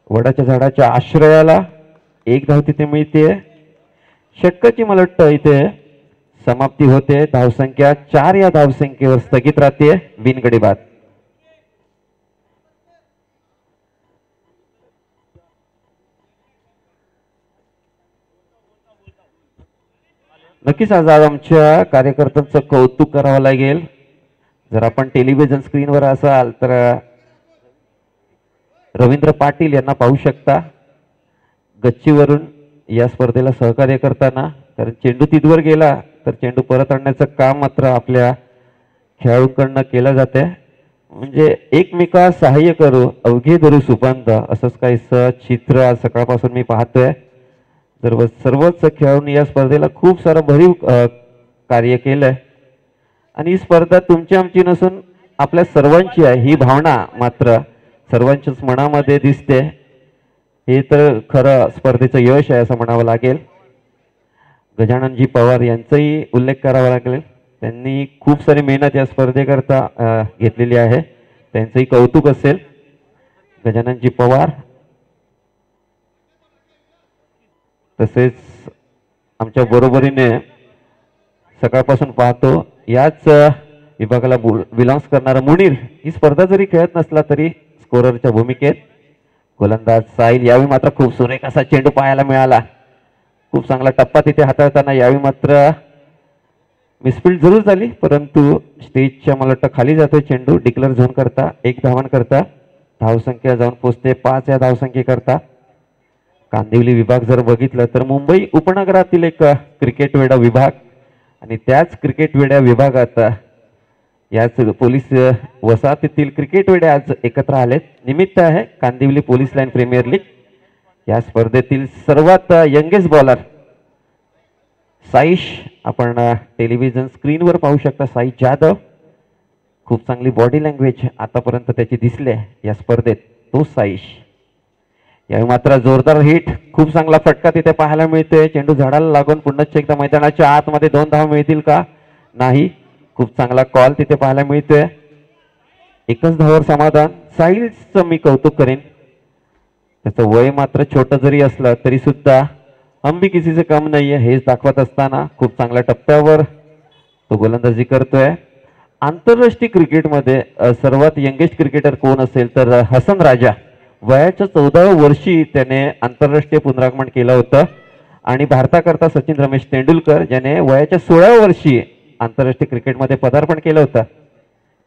वडाच्या झाडाच्या आश्रयाला एक धाव तिथे मिळते. षटकाची मला वाटतं इथे समाप्ती होते. धावसंख्या 4 या धावसंख्येवर स्थगित राहते. बिनगडी बाद. नक्कीच आज आमच्या कार्यकर्त्यांचं कौतुक करावं लागेल. जर आपण टेलिव्हिजन स्क्रीनवर असाल तर रवींद्र पाटील यांना पाहू शकता गच्चीवरून या स्पर्धेला सहकार्य करताना. कारण चेंडू तिथवर गेला तर चेंडू परत आणण्याचं काम मात्र आपल्या खेळाडूंकडनं केलं जाते. म्हणजे एकमेका सहाय्य करू अवघे धरू सुपंत असंच काहीसं चित्र आज सकाळपासून मी पाहतोय. सर्वच खेळाडूंनी या स्पर्धेला खूप सारं भरीव कार्य केलंय आणि ही स्पर्धा तुमची आमची नसून आपल्या सर्वांची आहे ही भावना मात्र सर्वांच्याच मनामध्ये दिसते. हे तर खरं स्पर्धेचं यश आहे असं म्हणावं लागेल. गजाननजी पवार यांचाही उल्लेख करावा लागेल. त्यांनी खूप सारी मेहनत या स्पर्धेकरता घेतलेली आहे. त्यांचंही कौतुक असेल. गजाननजी पवार तसेच आमच्या बरोबरीने सकाळपासून पाहतो याच विभागाला बिलॉंग्स करणारा मुनीर ही स्पर्धा जरी खेळत नसला तरी स्कोररच्या भूमिकेत. गोलंदाज साहिल यावेळी मात्र खूप सुरेख असा चेंडू पाहायला मिळाला. खूप चांगला टप्पा तिथे हाताळताना यावेळी मात्र मिसफिल्ड जरूर झाली परंतु स्टेजच्या मला वाटतं खाली जातोय चेंडू. डिक्लेअर झोन करता 1 धावन करता धावसंख्या जाऊन पोचते 5 या धावसंख्येकरता. कांदिवली विभाग जर बघितलं तर मुंबई उपनगरातील एक क्रिकेट वेडा विभाग आणि त्याच क्रिकेट वेड्या विभागात याच पोलीस वसाहतीतील क्रिकेट वेडे आज एकत्र आलेत. निमित्त आहे Kandivali police line premier league. या स्पर्धेतील सर्वात यंगेस्ट बॉलर साईश आपण टेलिव्हिजन स्क्रीनवर पाहू शकता. साईश जाधव खूप चांगली बॉडी लँग्वेज आतापर्यंत त्याची दिसली या स्पर्धेत. तो साईश यावेळी मात्र जोरदार हिट खूप चांगला फटका तिथे पाहायला मिळतोय. चेंडू झाडाला लागून पुन्हा एकदा मैदानाच्या आतमध्ये 2 धावा मिळतील का नाही. खूप चांगला कॉल तिथे पाहायला मिळतोय. एकच धावावर समाधान. साईलचं मी कौतुक करेन. त्याचं वय मात्र छोटं जरी असलं तरी सुद्धा हम भी किसी से कम नाहीये हेच दाखवत असताना खूप चांगल्या टप्प्यावर तो गोलंदाजी करतोय. आंतरराष्ट्रीय क्रिकेटमध्ये सर्वात यंगेस्ट क्रिकेटर कोण असेल तर हसन राजा. वयाच्या 14व्या वर्षी त्याने आंतरराष्ट्रीय पुनरागमन केलं होतं आणि भारताकरता सचिन रमेश तेंडुलकर ज्याने वयाच्या 16व्या वर्षी आंतरराष्ट्रीय क्रिकेटमध्ये पदार्पण केलं होतं.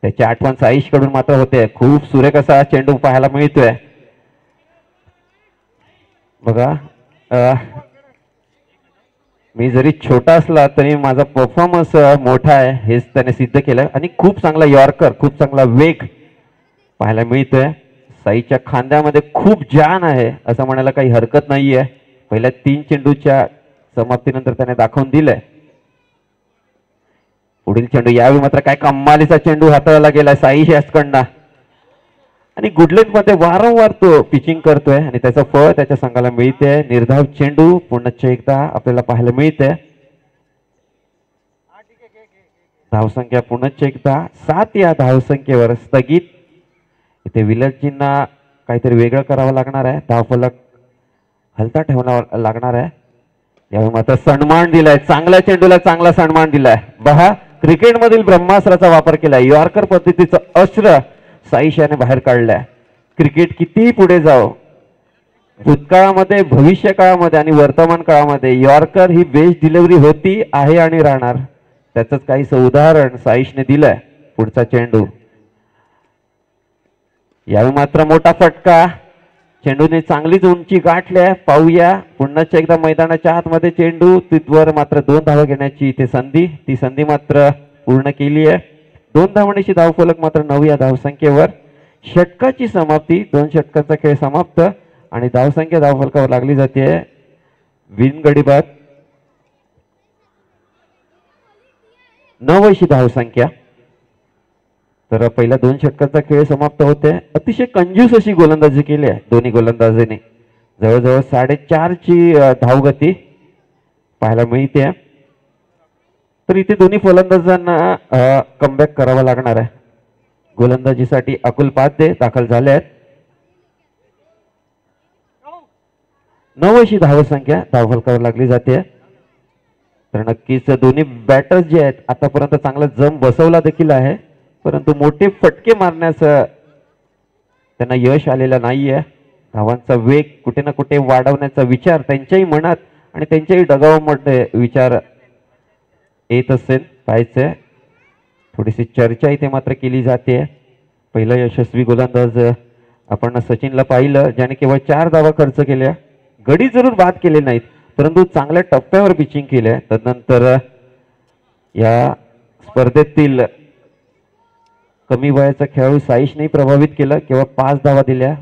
त्याची आठवण साईश कडून मात्र होते. खूप सुरेख असा चेंडू पाहायला मिळतोय. बघा मी जरी छोटा असला तरी माझा परफॉर्मन्स मोठा आहे हेच त्याने सिद्ध केलं आणि खूप चांगला यॉर्कर खूप चांगला वेग पाहायला मिळतोय. साईच्या खांद्यामध्ये खूप जान आहे असं म्हणायला काही हरकत नाहीये. पहिल्या 3 चेंडूच्या समाप्तीनंतर त्याने दाखवून दिलंय. पुढील चेंडू यावेळी मात्र काय कमालीचा चेंडू हाताळला गेलाय साईश यासकडनं आणि गुडलेट मध्ये वारंवार तो पिचिंग करतोय आणि त्याचं फळ त्याच्या संघाला मिळते. निर्धाव चेंडू पुन्हा एकदा आपल्याला पाहायला मिळते. धावसंख्या पुन्हा एकदा 7 या धावसंख्येवर स्थगित. इथे विलर्जींना काहीतरी वेगळं करावं लागणार आहे. धावफलक हलता ठेवावा लागणार आहे. यावेळी मात्र सन्मान दिलाय. चांगल्या चेंडूला चांगला सन्मान दिलाय. पहा क्रिकेटमधील ब्रह्मास्त्राचा वापर केलाय. यॉर्कर पद्धतीचं अस्त्र साईश याने बाहेर काढलाय. क्रिकेट कितीही पुढे जाओ भूतकाळामध्ये भविष्य काळामध्ये आणि वर्तमान काळामध्ये यॉर्कर ही बेस्ट डिलिव्हरी होती आहे आणि राहणार. त्याचंच काहीसं उदाहरण साईशने दिलंय. पुढचा चेंडू यावेळी मात्र मोठा फटका. चेंडूने चांगलीच उंची गाठल्या. पाहूया पुन्हा एकदा मैदानाच्या आतमध्ये चेंडू तिथवर मात्र 2 धावा घेण्याची इथे संधी. ती संधी मात्र पूर्ण केली आहे. 2 धावांची धावफलक मात्र 9 या धावसंख्येवर. षटकाची समाप्ती. 2 षटकाचा खेळ समाप्त आणि धावसंख्या धावफलकावर लागली जाते. बिनगडी बाद 9 अशी धावसंख्या. तर पहिल्या 2 षटकाचा खेळ समाप्त होते. अतिशय कंजूस अशी गोलंदाजी केली आहे दोन्ही गोलंदाजांनी. जवळजवळ 4.5 ची धावगती पाहायला मिळते. तर इथे दोन्ही फलंदाजांना कमबॅक करावा लागणार आहे. गोलंदाजीसाठी अकुल पाध्ये दाखल झाले आहेत. 9 अशी धावसंख्या धावफलकावर लागली जाते. तर नक्कीच दोन्ही बॅटर्स जे आहेत आतापर्यंत चांगला जम बसवला देखील आहे, परंतु मोठे फटके मारण्याचं त्यांना यश आलेलं नाहीये. धावांचा वेग कुठे ना कुठे वाढवण्याचा विचार त्यांच्याही मनात आणि त्यांच्याही डगावामध्ये विचार येत असेल पाहायचंय. थोडीशी चर्चा इथे मात्र केली जाते. पहिला यशस्वी गोलंदाज आपण सचिनला पाहिलं, ज्याने केवळ 4 धावा खर्च केल्या. गडी जरूर बाद केले नाहीत, परंतु चांगल्या टप्प्यावर पिचिंग केले. तदनंतर या स्पर्धेतील कमी वयाचा खेळाडू साईशने प्रभावित केलं. केवळ 5 धावा दिल्या.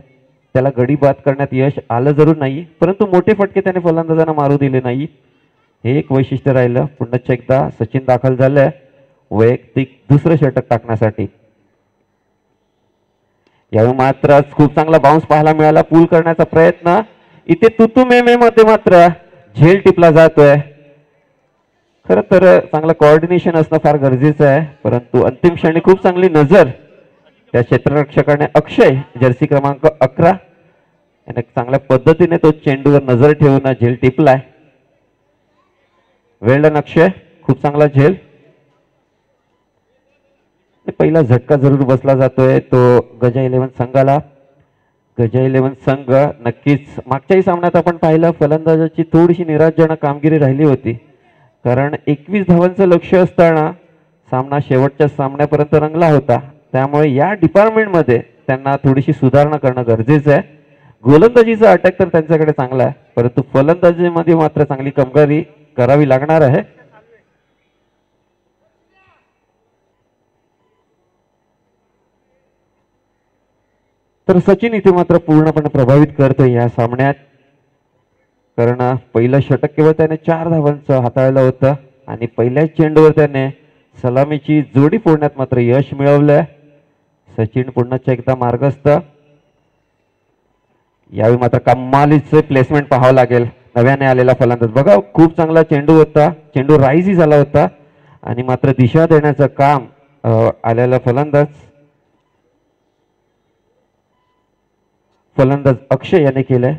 त्याला गडी बाद करण्यात यश आलं जरूर नाही, परंतु मोठे फटके त्याने फलंदाजांना मारू दिले नाही. हे एक वैशिष्ट्य राहिलं. पुन्हा एकदा सचिन दाखल झालंय वैयक्तिक दुसरं षटक टाकण्यासाठी. यावेळी मात्र खूप चांगला बाउन्स पाहायला मिळाला. पूल करण्याचा प्रयत्न इथे तुतुमेमे मध्ये मात्र झेल टिपला जातोय. खरं तर चांगलं कोऑर्डिनेशन असणं फार गरजेचं आहे, परंतु अंतिम क्षणी खूप चांगली नजर त्या क्षेत्ररक्षकाने अक्षय जर्सी क्रमांक 11 याने चांगल्या पद्धतीने तो चेंडूवर नजर ठेवून झेल टिपलाय. वेल डन अक्षय, खूप चांगला झेल. पहिला झटका जरूर बसला जातोय तो गजा 11 संघाला. गजा 11 संघ नक्कीच मागच्याही सामन्यात आपण पाहिलं फलंदाजाची थोडीशी निराशजनक कामगिरी राहिली होती, कारण 21 धावांचं लक्ष असताना सामना शेवटच्या सामन्यापर्यंत रंगला होता. त्यामुळे या डिपार्टमेंटमध्ये त्यांना थोडीशी सुधारणा करणं गरजेचं आहे. गोलंदाजीचा अटॅक तर त्यांच्याकडे चांगला आहे, परंतु फलंदाजीमध्ये मात्र चांगली कामगिरी करावी लागणार आहे. तर सचिन इथे मात्र पूर्णपणे प्रभावित करतोय या सामन्यात, कारण पहिलं षटक केवळ त्याने 4 धावांचं हाताळलं होतं आणि पहिल्याच चेंडूवर त्याने सलामीची जोडी फोडण्यात मात्र यश मिळवलंय. सचिन पुन्हा एकदा मार्गस्थ. यावेळी मात्र कमालीचे प्लेसमेंट पाहावं लागेल नव्याने आलेला फलंदाज. बघा खूप चांगला चेंडू होता, चेंडू राईजही झाला होता आणि मात्र दिशा देण्याचं काम आलेला फलंदाज अक्षय याने केलंय.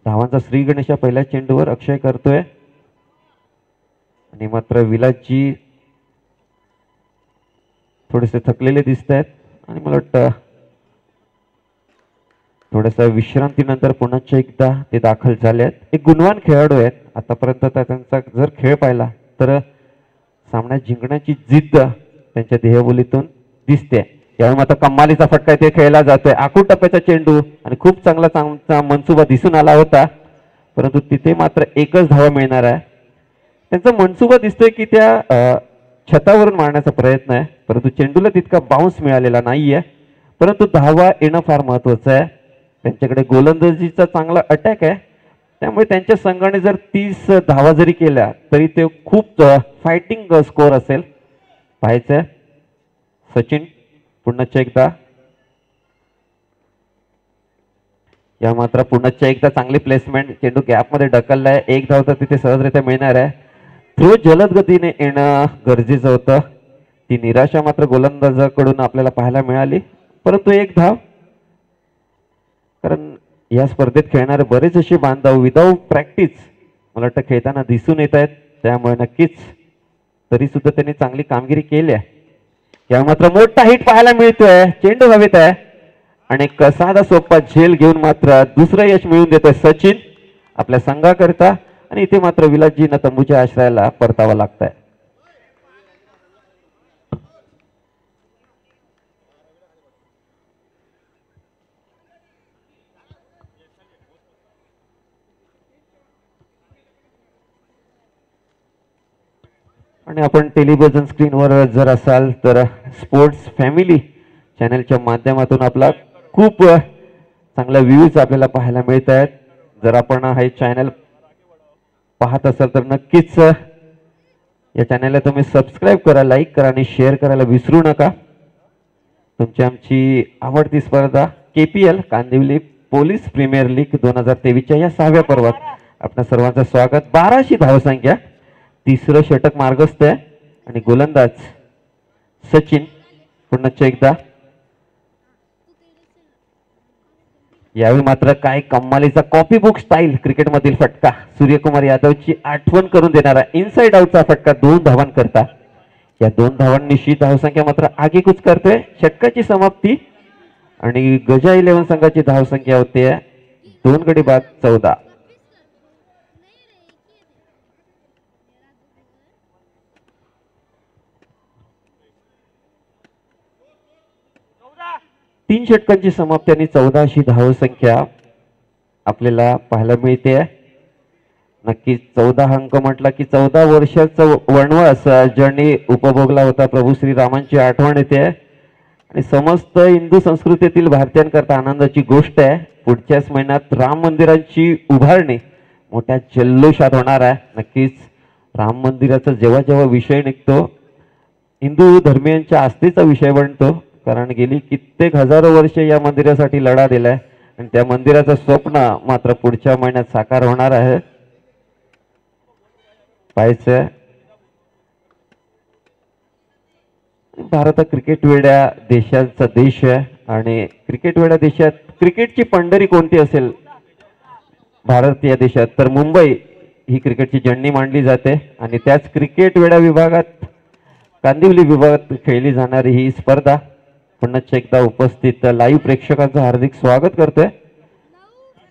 धावांचा श्री गणेशा पहिल्या चेंडूवर अक्षय करतोय आणि मात्र विलासजी थोडेसे थकलेले दिसत आहेत आणि मला वाटतं थोड्यासा विश्रांतीनंतर पुन्हा एकदा ते दाखल झाले आहेत. एक गुणवान खेळाडू आहेत. आतापर्यंत त्यांचा जर खेळ पाहिला तर सामन्यात जिंकण्याची जिद्द त्यांच्या देहबोलीतून दिसते. यावेळी मात्र कमालीचा फटका इथे खेळला जातोय. आखूड टप्प्याचा चेंडू आणि खूप चांगला मनसुबा दिसून आला होता, परंतु तिथे मात्र एकच धावा मिळणार आहे. त्यांचा मनसुबा दिसतोय की त्या छतावरून मारण्याचा प्रयत्न आहे, परंतु चेंडूला तितका बाउन्स मिळालेला नाहीये. परंतु धावा येणं फार महत्वाचं आहे. त्यांच्याकडे गोलंदाजीचा चांगला अटॅक आहे, त्यामुळे त्यांच्या संघाने जर 30 धावा जरी केल्या तरी ते खूप फायटिंग स्कोर असेल. पाहायचंय सचिन पुन्हा एकदा. या मात्र पुन्हा एकदा चांगली प्लेसमेंट. चेंडू गॅप मध्ये ढकललाय. 1 धाव तर तिथे सहजरित्या मिळणार आहे. थ्रो जलद गतीने येणं गरजेचं होतं. ती निराशा मात्र गोलंदाजाकडून आपल्याला पाहायला मिळाली, परंतु 1 धाव. कारण या स्पर्धेत खेळणारे बरेच असे बांधव विदाऊट प्रॅक्टिस मला वाटतं खेळताना दिसून येत आहेत, त्यामुळे नक्कीच तरी सुद्धा त्यांनी चांगली कामगिरी केली आहे. या मात्र मोठा हिट पाहायला मिळतोय. चेंडू हवेत आहे आणि साधा सोपा झेल घेऊन मात्र दुसरं यश मिळवून देतोय सचिन आपल्या संघाकरिता. आणि इथे मात्र विलासजींना तंबूच्या आश्रयाला परतावं लागतंय. आणि आपण टेलिव्हिजन स्क्रीनवर जर असाल तर स्पोर्ट्स फॅमिली चॅनलच्या माध्यमातून आपला खूप चांगला व्ह्यूज आपल्याला पाहायला मिळत आहेत. जर आपण हे चॅनल पाहत असाल तर नक्कीच या चॅनलला तुम्ही सबस्क्राईब करा, लाईक करा आणि शेअर करायला विसरू नका. तुमची आमची आवडती स्पर्धा KPL Kandivali police premier league 2023च्या या 6व्या पर्वात आपल्या सर्वांचं स्वागत. 12शी धावसंख्या. तिसरं षटक मार्गस्थ आहे आणि गोलंदाज सचिन पुन्हा एकदा. यावेळी मात्र काय कमालीचा कॉपी बुक स्टाईल क्रिकेटमधील फटका, सूर्यकुमार यादवची आठवण करून देणारा इनसाइड आउटचा फटका 2 धावांकरता. या 2 धावांनिशी धावसंख्या मात्र आगेकूच करते. षटकाची समाप्ती आणि गजा 11 संघाची धावसंख्या होते 2 गडी बाद 14. तीन षटकांची समाप्ती आणि 14 अशी धावसंख्या आपल्याला पाहायला मिळते. नक्कीच 14 अंक म्हटला की 14 वर्षाचा वनवास ज्यांनी उपभोगला होता प्रभू श्रीरामांची आठवण येते आणि समस्त हिंदू संस्कृतीतील भारतीयांकरता आनंदाची गोष्ट आहे. पुढच्याच महिन्यात राम मंदिराची उभारणी मोठ्या जल्लोषात होणार आहे. नक्कीच राम मंदिराचा जेव्हा जेव्हा विषय निघतो हिंदू धर्मियांच्या आस्थेचा विषय बनतो, कारण गेली कित्येक हजारो वर्ष या मंदिरासाठी लढा दिलाय आणि त्या मंदिराचं स्वप्न मात्र पुढच्या महिन्यात साकार होणार आहे. पाहायचं भारत क्रिकेट वेड्या देशांचा देश आहे आणि क्रिकेट वेड्या देशात क्रिकेटची पंढरी कोणती असेल भारत या देशात तर मुंबई ही क्रिकेटची जननी मानली जाते आणि त्याच क्रिकेट वेड्या विभागात कांदिवली विभागात खेळली जाणारी ही स्पर्धा पुन्हा एकदा उपस्थित लाईव्ह प्रेक्षकांचं हार्दिक स्वागत करतोय.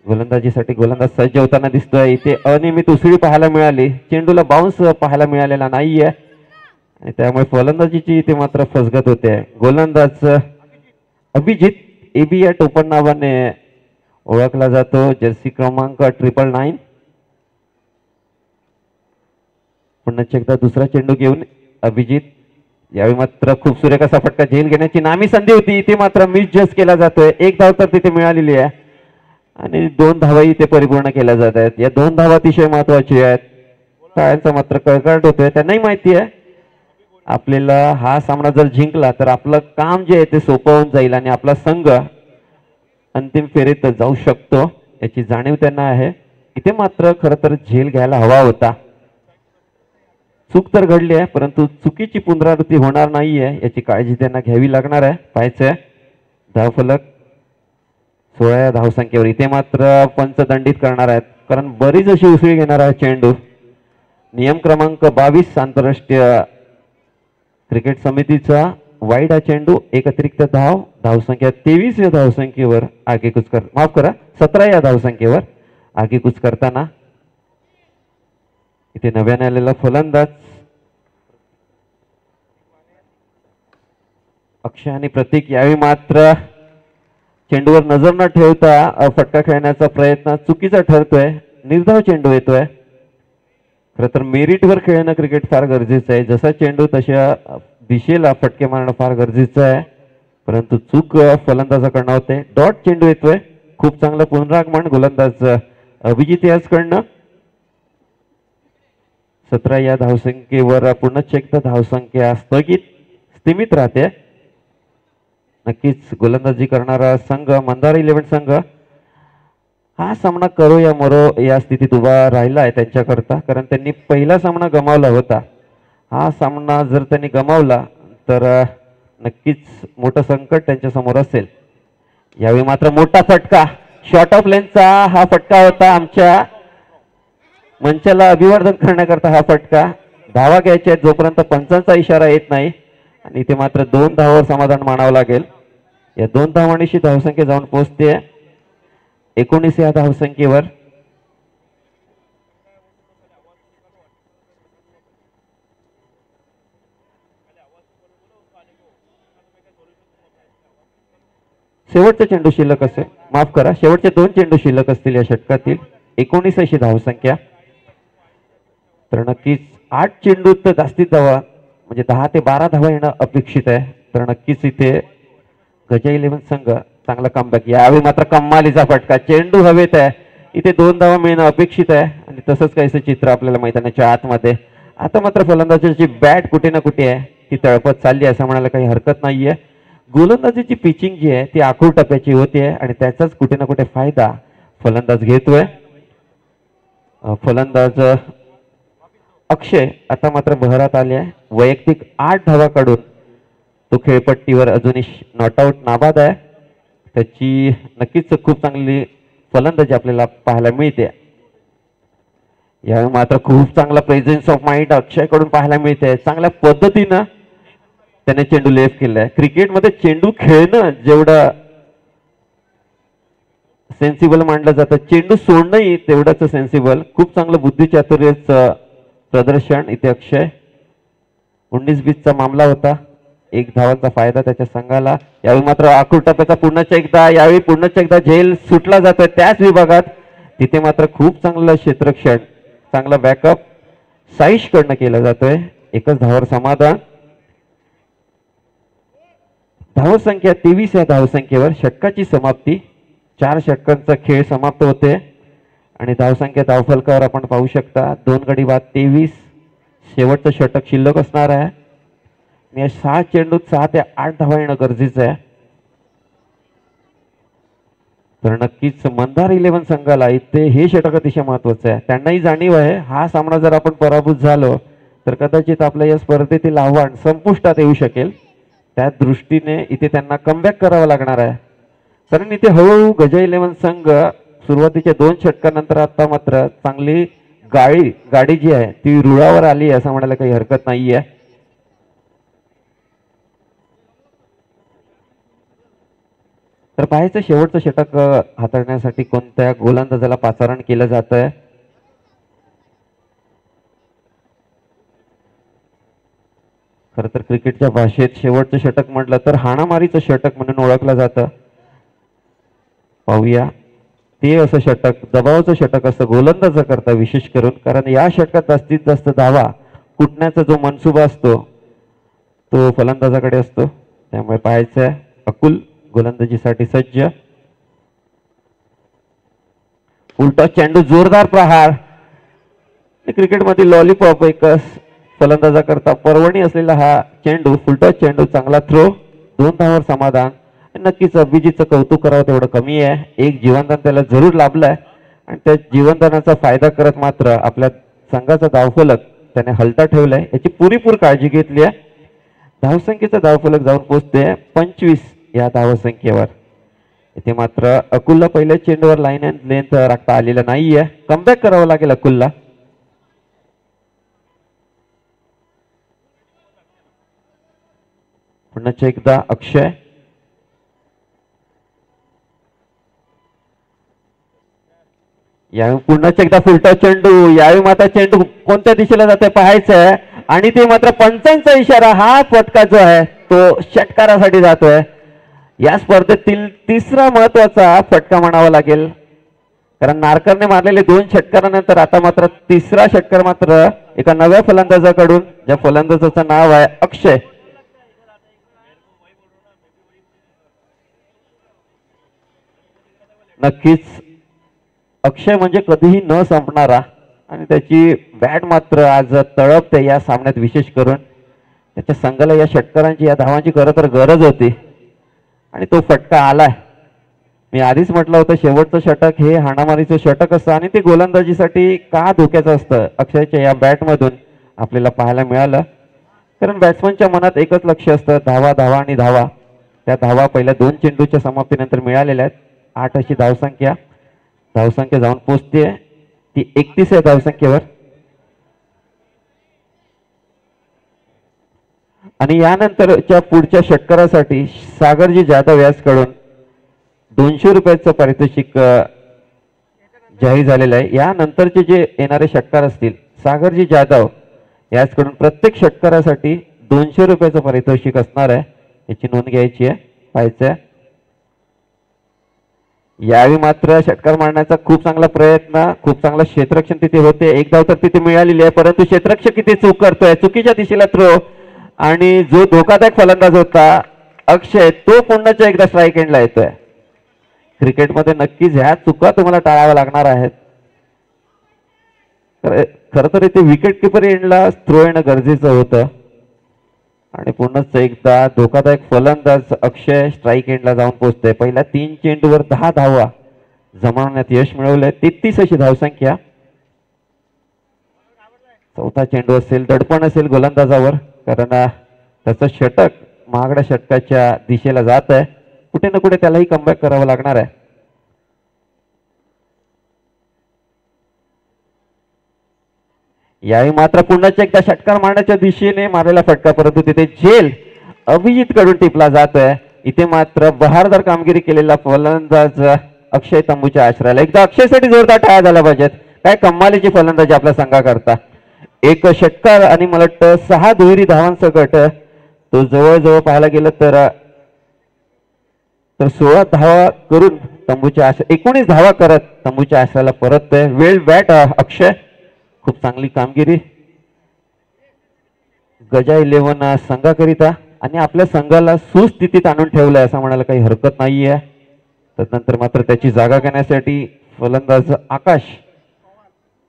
गोलंदाजीसाठी गोलंदाज सज्ज होताना दिसतोय. इथे अनियमित उसळी पाहायला मिळाली, चेंडूला बाउन्स पाहायला मिळालेला नाहीये आणि त्यामुळे फलंदाजीची इथे मात्र फसगत होते. गोलंदाज अभिजित एबी या टोपण नावाने ओळखला जातो, जर्सी क्रमांक 999. पुन्हा एकदा दुसरा चेंडू घेऊन अभिजित. यावेळी मात्र खूप सुरेख असा फटका, झेल घेण्याची नामी संधी होती, इथे मात्र मिसजस्ट केला जातोय. 1 धाव तर तिथे मिळालेली आहे आणि 2 धावाही इथे परिपूर्ण केल्या जात आहेत. या 2 धावा अतिशय महत्वाची आहेत. टाळ्यांचा मात्र कळकळाट होतोय. त्यांनाही माहिती आहे आपल्याला हा सामना जर जिंकला तर आपलं काम जे आहे ते सोपं होऊन जाईल आणि आपला संघ अंतिम फेरीत जाऊ शकतो याची जाणीव त्यांना आहे. इथे मात्र खरं तर झेल घ्यायला हवा होता. चूक तर घडली आहे परंतु चुकीची पुनरावृत्ती होणार नाहीये याची काळजी त्यांना घ्यावी लागणार आहे. पाहायचंय धावफलक 16 या धावसंख्येवर. इथे मात्र पंच दंडित करणार आहेत कारण बरीच अशी उसळी घेणार आहे चेंडू. नियम क्रमांक 22 आंतरराष्ट्रीय क्रिकेट समितीचा वाईड हा चेंडू, एक अतिरिक्त धाव, धावसंख्या 23 या धावसंख्येवर आगेकूच कर, माफ करा 17 या धावसंख्येवर आगेकूच करताना इथे नव्याने आलेला फलंदाज अक्षय आणि प्रतीक. यावेळी मात्र चेंडूवर नजर न ठेवता फटका खेळण्याचा प्रयत्न चुकीचा ठरतोय. निर्धाव चेंडू येतोय. खरं तर मेरिटवर खेळणं क्रिकेट फार गरजेचं आहे. जसा चेंडू तशा दिशेला फटके मारणं फार गरजेचं आहे परंतु चूक फलंदाजाकडनं होते. डॉट चेंडू येतोय. खूप चांगलं पुनरागमन गोलंदाज अभिजित याजकडनं. 17 या धावसंख्येवर पुन्हा एकदा धावसंख्या स्थिमित राहते. नक्कीच गोलंदाजी करणारा संघ मंदार 11 संघ हा सामना करो या मरो या स्थितीत उभा राहिला आहे त्यांच्याकरता, कारण त्यांनी पहिला सामना गमावला होता. हा सामना जर त्यांनी गमावला तर नक्कीच मोठं संकट त्यांच्या समोर असेल. यावेळी मात्र मोठा फटका, शॉर्ट ऑफ लेनचा हा फटका होता. आमच्या मंचाला अभिवादन करण्याकरता हा फटका. धावा घ्यायच्या जोपर्यंत पंचांचा इशारा येत नाही आणि इथे मात्र 2 धावावर समाधान मानावं लागेल. या 2 धावांनीशी धावसंख्या जाऊन पोहोचते 19 या धावसंख्येवर. शेवटचा चेंडू शिल्लक असेल, माफ करा शेवटचे 2 चेंडू शिल्लक असतील या षटकातील. 19 अशी धावसंख्या. तर नक्कीच 8 चेंडूत जास्तीत धावा म्हणजे 10 ते 12 धावा येणं अपेक्षित आहे. तर नक्कीच इथे गजा 11 संघ चांगला कमबॅक. यावेळी मात्र कमालीचा फटका, चेंडू हवेत आहे. इथे 2 धावा मिळणं अपेक्षित आहे आणि तसंच काहीसं चित्र आपल्याला मैदानाच्या आतमध्ये. आता मात्र फलंदाजाची बॅट कुठे ना कुठे आहे ती तळपत चालली असं म्हणायला काही हरकत नाहीये. गोलंदाजीची पिचिंग जी आहे ती आखूड टप्प्याची होती आणि त्याचाच कुठे ना कुठे फायदा फलंदाज घेतोय. फलंदाज अक्षय आता मात्र बहरात आले आहे. वैयक्तिक 8 धावा काढून तो खेळपट्टीवर अजूनही नॉट आउट नाबाद आहे. त्याची नक्कीच खूप चांगली फलंदाजी आपल्याला पाहायला मिळते. यावेळी मात्र खूप चांगला प्रेझेन्स ऑफ माइंड अक्षयकडून पाहायला मिळते. चांगल्या पद्धतीनं त्याने चेंडू लेफ्ट केलाय. क्रिकेटमध्ये चेंडू खेळणं जेवढं सेन्सिबल मानलं जातं, चेंडू सोडणंही तेवढंच सेन्सिबल. खूप चांगलं बुद्धिचातुर्याचं प्रदर्शन इथे अक्षय. 19-20चा मामला होता. 1 धावांचा फायदा त्याच्या संघाला. यावेळी मात्र आखूड टप्प्याचा पुन्हा एकदा झेल सुटला जातोय त्याच विभागात. तिथे मात्र खूप चांगलं क्षेत्ररक्षण, चांगला बॅकअप साईश कडनं केलं जातोय. 1च धावावर समाधान. धावसंख्या 23 या धावसंख्येवर षटकाची समाप्ती. 4 षटकांचा खेळ समाप्त होते आणि धावसंख्या धावफलकावर आपण पाहू शकता 2 गडी बाद 23. शेवटचं षटक शिल्लक असणार आहे. या 6 चेंडूत 6 ते 8 धावा येणं गरजेचं आहे. तर नक्कीच मंदार 11 संघाला इथे हे षटक अतिशय महत्वाचं आहे. त्यांनाही जाणीव आहे हा सामना जर आपण पराभूत झालो तर कदाचित आपल्या या स्पर्धेतील आव्हान संपुष्टात येऊ शकेल. त्या दृष्टीने इथे त्यांना कमबॅक करावं लागणार आहे. कारण इथे हळूहळू गजा 11 संघ सुरुवातीच्या 2 षटकानंतर आता मात्र चांगली गाडी जी आहे ती रुळावर आली असं म्हणायला काही हरकत नाहीये. तर पाहायचं शेवटचं षटक हाताळण्यासाठी कोणत्या गोलंदाजाला पाचारण केलं जात आहे. खर तर क्रिकेटच्या भाषेत शेवटचं षटक म्हटलं तर हाणामारीचं षटक म्हणून ओळखलं जातं. पाहूया ते असं षटक दबावाचं षटक असं गोलंदाजा करता विशेष करून, कारण या षटकात जास्तीत जास्त धावा कुटण्याचा जो मनसुबा असतो तो फलंदाजाकडे असतो. त्यामुळे पाहायचं आहे अकुल गोलंदाजीसाठी सज्ज. उलटा चेंडू जोरदार प्रहार. क्रिकेटमधील लॉलीपॉप एक फलंदाजा करता पर्वणी असलेला हा चेंडू, फुलटॉस चेंडू, चांगला थ्रो, 2 धावांवर समाधान. नक्कीच अभिजितचं कौतुक करावं तेवढं कमी आहे. एक जीवनदान त्याला जरूर लाभलंय आणि त्या जीवनदानाचा फायदा करत मात्र आपल्या संघाचा धावफलक त्याने हलता ठेवलाय. याची पुरेपूर काळजी घेतली आहे. धावसंख्येचा धावफलक जाऊन पोहोचते 25 या धावसंख्येवर. इथे मात्र अकुलला पहिल्या चेंडूवर लाईन अँड लेंथ राखता आलेला नाहीये. कमबॅक करावं लागेल अकुलला. पुन्हा एकदा अक्षय. यावेळी पुन्हा एकदा फुलटॉस चेंडू. यावेळी मात्र चेंडू कोणत्या दिशेला जातोय पाहायचंय आणि ते मात्र पंचांचा इशारा. हा फटका जो आहे तो षटकारासाठी जातोय. या स्पर्धेतील 3रा महत्वाचा फटका म्हणावा लागेल, कारण नारकरने मारलेले 2 षटकारानंतर आता मात्र 3रा षटकार मात्र एका नव्या फलंदाजाकडून, ज्या फलंदाजाचं नाव आहे अक्षय. नक्कीच अक्षय म्हणजे कधीही न संपणारा आणि त्याची बॅट मात्र आज तळपते या सामन्यात. विशेष करून त्याच्या संघाला या षटकारांची, या धावांची खरं तर गरज होती आणि तो फटका आलाय. मी आधीच म्हटलं होतं शेवटचं षटक हे हाणामारीचं षटक असतं आणि ते गोलंदाजीसाठी का धोक्याचं असतं. अक्षयच्या या बॅटमधून आपल्याला पाहायला मिळालं, कारण बॅट्समनच्या मनात एकच लक्ष असतं, धावा धावा आणि धावा. त्या धावा पहिल्या 2 चेंडूच्या समाप्तीनंतर मिळालेल्या आहेत. 8 अशी धावसंख्या जाऊन पोचते ती 31 आहे धावसंख्येवर. आणि यानंतरच्या पुढच्या षटकारासाठी सागरजी जाधव याचकडून 200 रुपयाचं पारितोषिक जाहीर झालेलं आहे. यानंतरचे जे येणारे षटकार असतील सागरजी जाधव याचकडून प्रत्येक षटकारासाठी 200 रुपयाचं पारितोषिक असणार आहे. याची नोंद घ्यायची आहे. पाहायचं यावेळी मात्र षटकार मारण्याचा खूप चांगला प्रयत्न, खूप चांगलं क्षेत्ररक्षण तिथे होते. 1 धाव तर तिथे मिळालेली आहे, परंतु क्षेत्ररक्षक तिथे चूक करतोय. चुकीच्या दिशेला थ्रो आणि जो धोकादायक फलंदाज होता अक्षय तो पुन्हा एकदा स्ट्राईक एंडला येतोय. क्रिकेटमध्ये नक्कीच ह्या चुका तुम्हाला टाळाव्या लागणार आहेत. खरं तर इथे विकेट किपर एंडला थ्रो येणं गरजेचं होतं आणि पुन्हा एकदा धोकादायक फलंदाज अक्षय स्ट्राईक एंडला जाऊन पोहोचतोय. पहिल्या 3 चेंडूवर 10 धावा जमावण्यात यश मिळवलंय. 33 अशी धावसंख्या. 4था चेंडू असेल, दडपण असेल गोलंदाजावर, कारण त्याचं षटक महागड्या षटकाच्या दिशेला जात आहे. कुठे ना कुठे त्यालाही कमबॅक करावं लागणार आहे. यावेळी मात्र पुन्हा एकदा षटकार मारण्याच्या दिशेने मारलेला फटका, परंतु तिथे झेल अभिजित कडून टिपला जातोय. इथे मात्र बहारदार कामगिरी केलेला फलंदाज अक्षय तंबूच्या आश्रयाला एकदा अक्षयसाठी जोरदार टाळ्या झाल्या पाहिजेत. काय कमालीची फलंदाजी आपल्या संघाकरता. एक षटकार आणि मला वाटतं 6 दुहेरी धावांचा गट तो जवळजवळ पाहायला गेलं तर 16 धावा करून तंबूच्या आश्रय 19 धावा करत तंबूच्या आश्रयाला परत वेल बॅट अक्षय. खूप चांगली कामगिरी गजा 11 संघाकरिता आणि आपल्या संघाला सुस्थितीत आणून ठेवलंय असं म्हणायला काही हरकत नाहीये. तदनंतर मात्र त्याची जागा घेण्यासाठी फलंदाज आकाश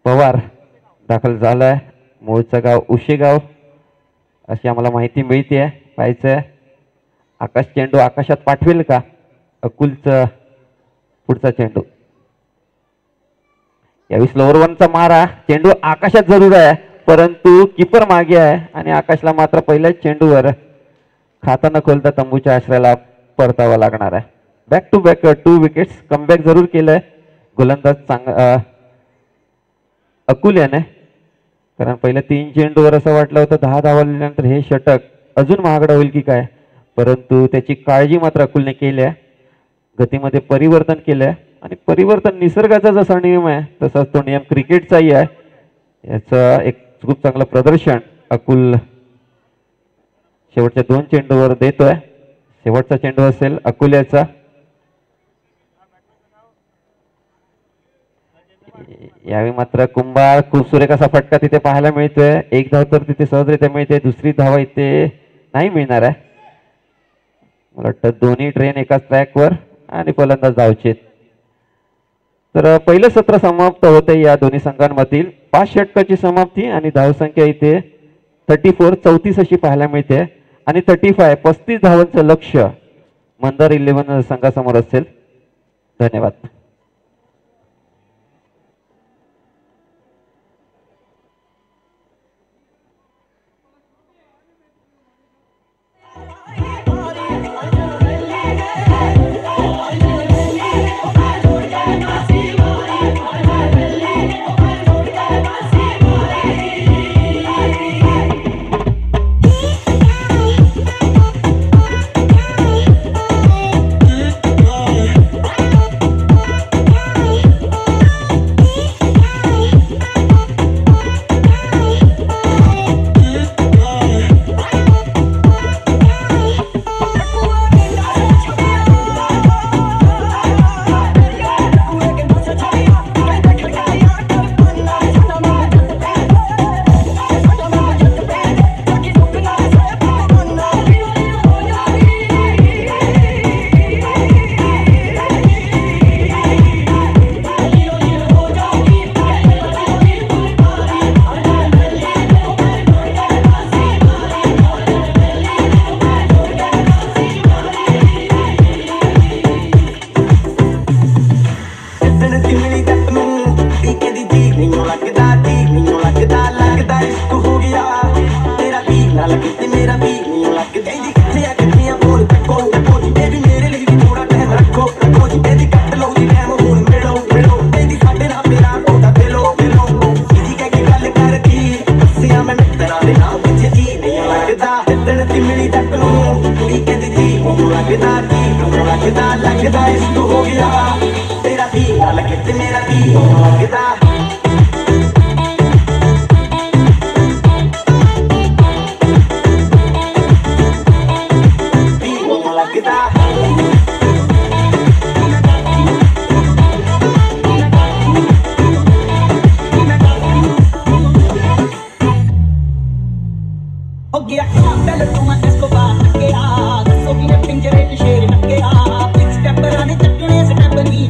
पवार दाखल झालाय. मूळचं गाव उशेगाव अशी आम्हाला माहिती मिळते. पाहायचंय आकाश चेंडू आकाशात पाठवेल का. अकुलचा पुढचा चेंडू यावेळी स्लोअर वनचा मारा. चेंडू आकाशात जरूर आहे परंतु किपर मागे आहे आणि आकाशला मात्र पहिल्याच चेंडूवर खाता न खोलता तंबूच्या आश्रयाला परतावा लागणार आहे. Back to back 2 wickets comeback जरूर केलंय गोलंदाज अकुल याने. कारण पहिल्या 3 चेंडूवर असं वाटलं होतं 10 धावा आल्यानंतर हे षटक अजून महागडं होईल की काय, परंतु त्याची काळजी मात्र अकुलने केली आहे. गतीमध्ये परिवर्तन केलंय आणि परिवर्तन निसर्गाचा जसा नियम आहे तसाच तो नियम क्रिकेटचाही आहे. याचं एक खूप चांगलं प्रदर्शन अकुल शेवटच्या 2 चेंडूवर देतोय. शेवटचा चेंडू असेल अकुल्याचा. यावेळी मात्र कुंभार खूप सुरेख असा फटका तिथे पाहायला मिळतोय. 1 धाव तर तिथे सहजरित्या मिळते, दुसरी धावा इथे नाही मिळणार आहे. मला वाटतं दोन्ही ट्रेन एकाच ट्रॅकवर आणि फलंदाज धावचेत. तर पहिलं सत्र समाप्त होते या दोन्ही संघांमधील 5 षटकाची समाप्ती आणि धावसंख्या इथे 34 अशी पाहायला मिळते आणि 35 धावांचं लक्ष्य मंदार 11 संघासमोर असेल. धन्यवाद.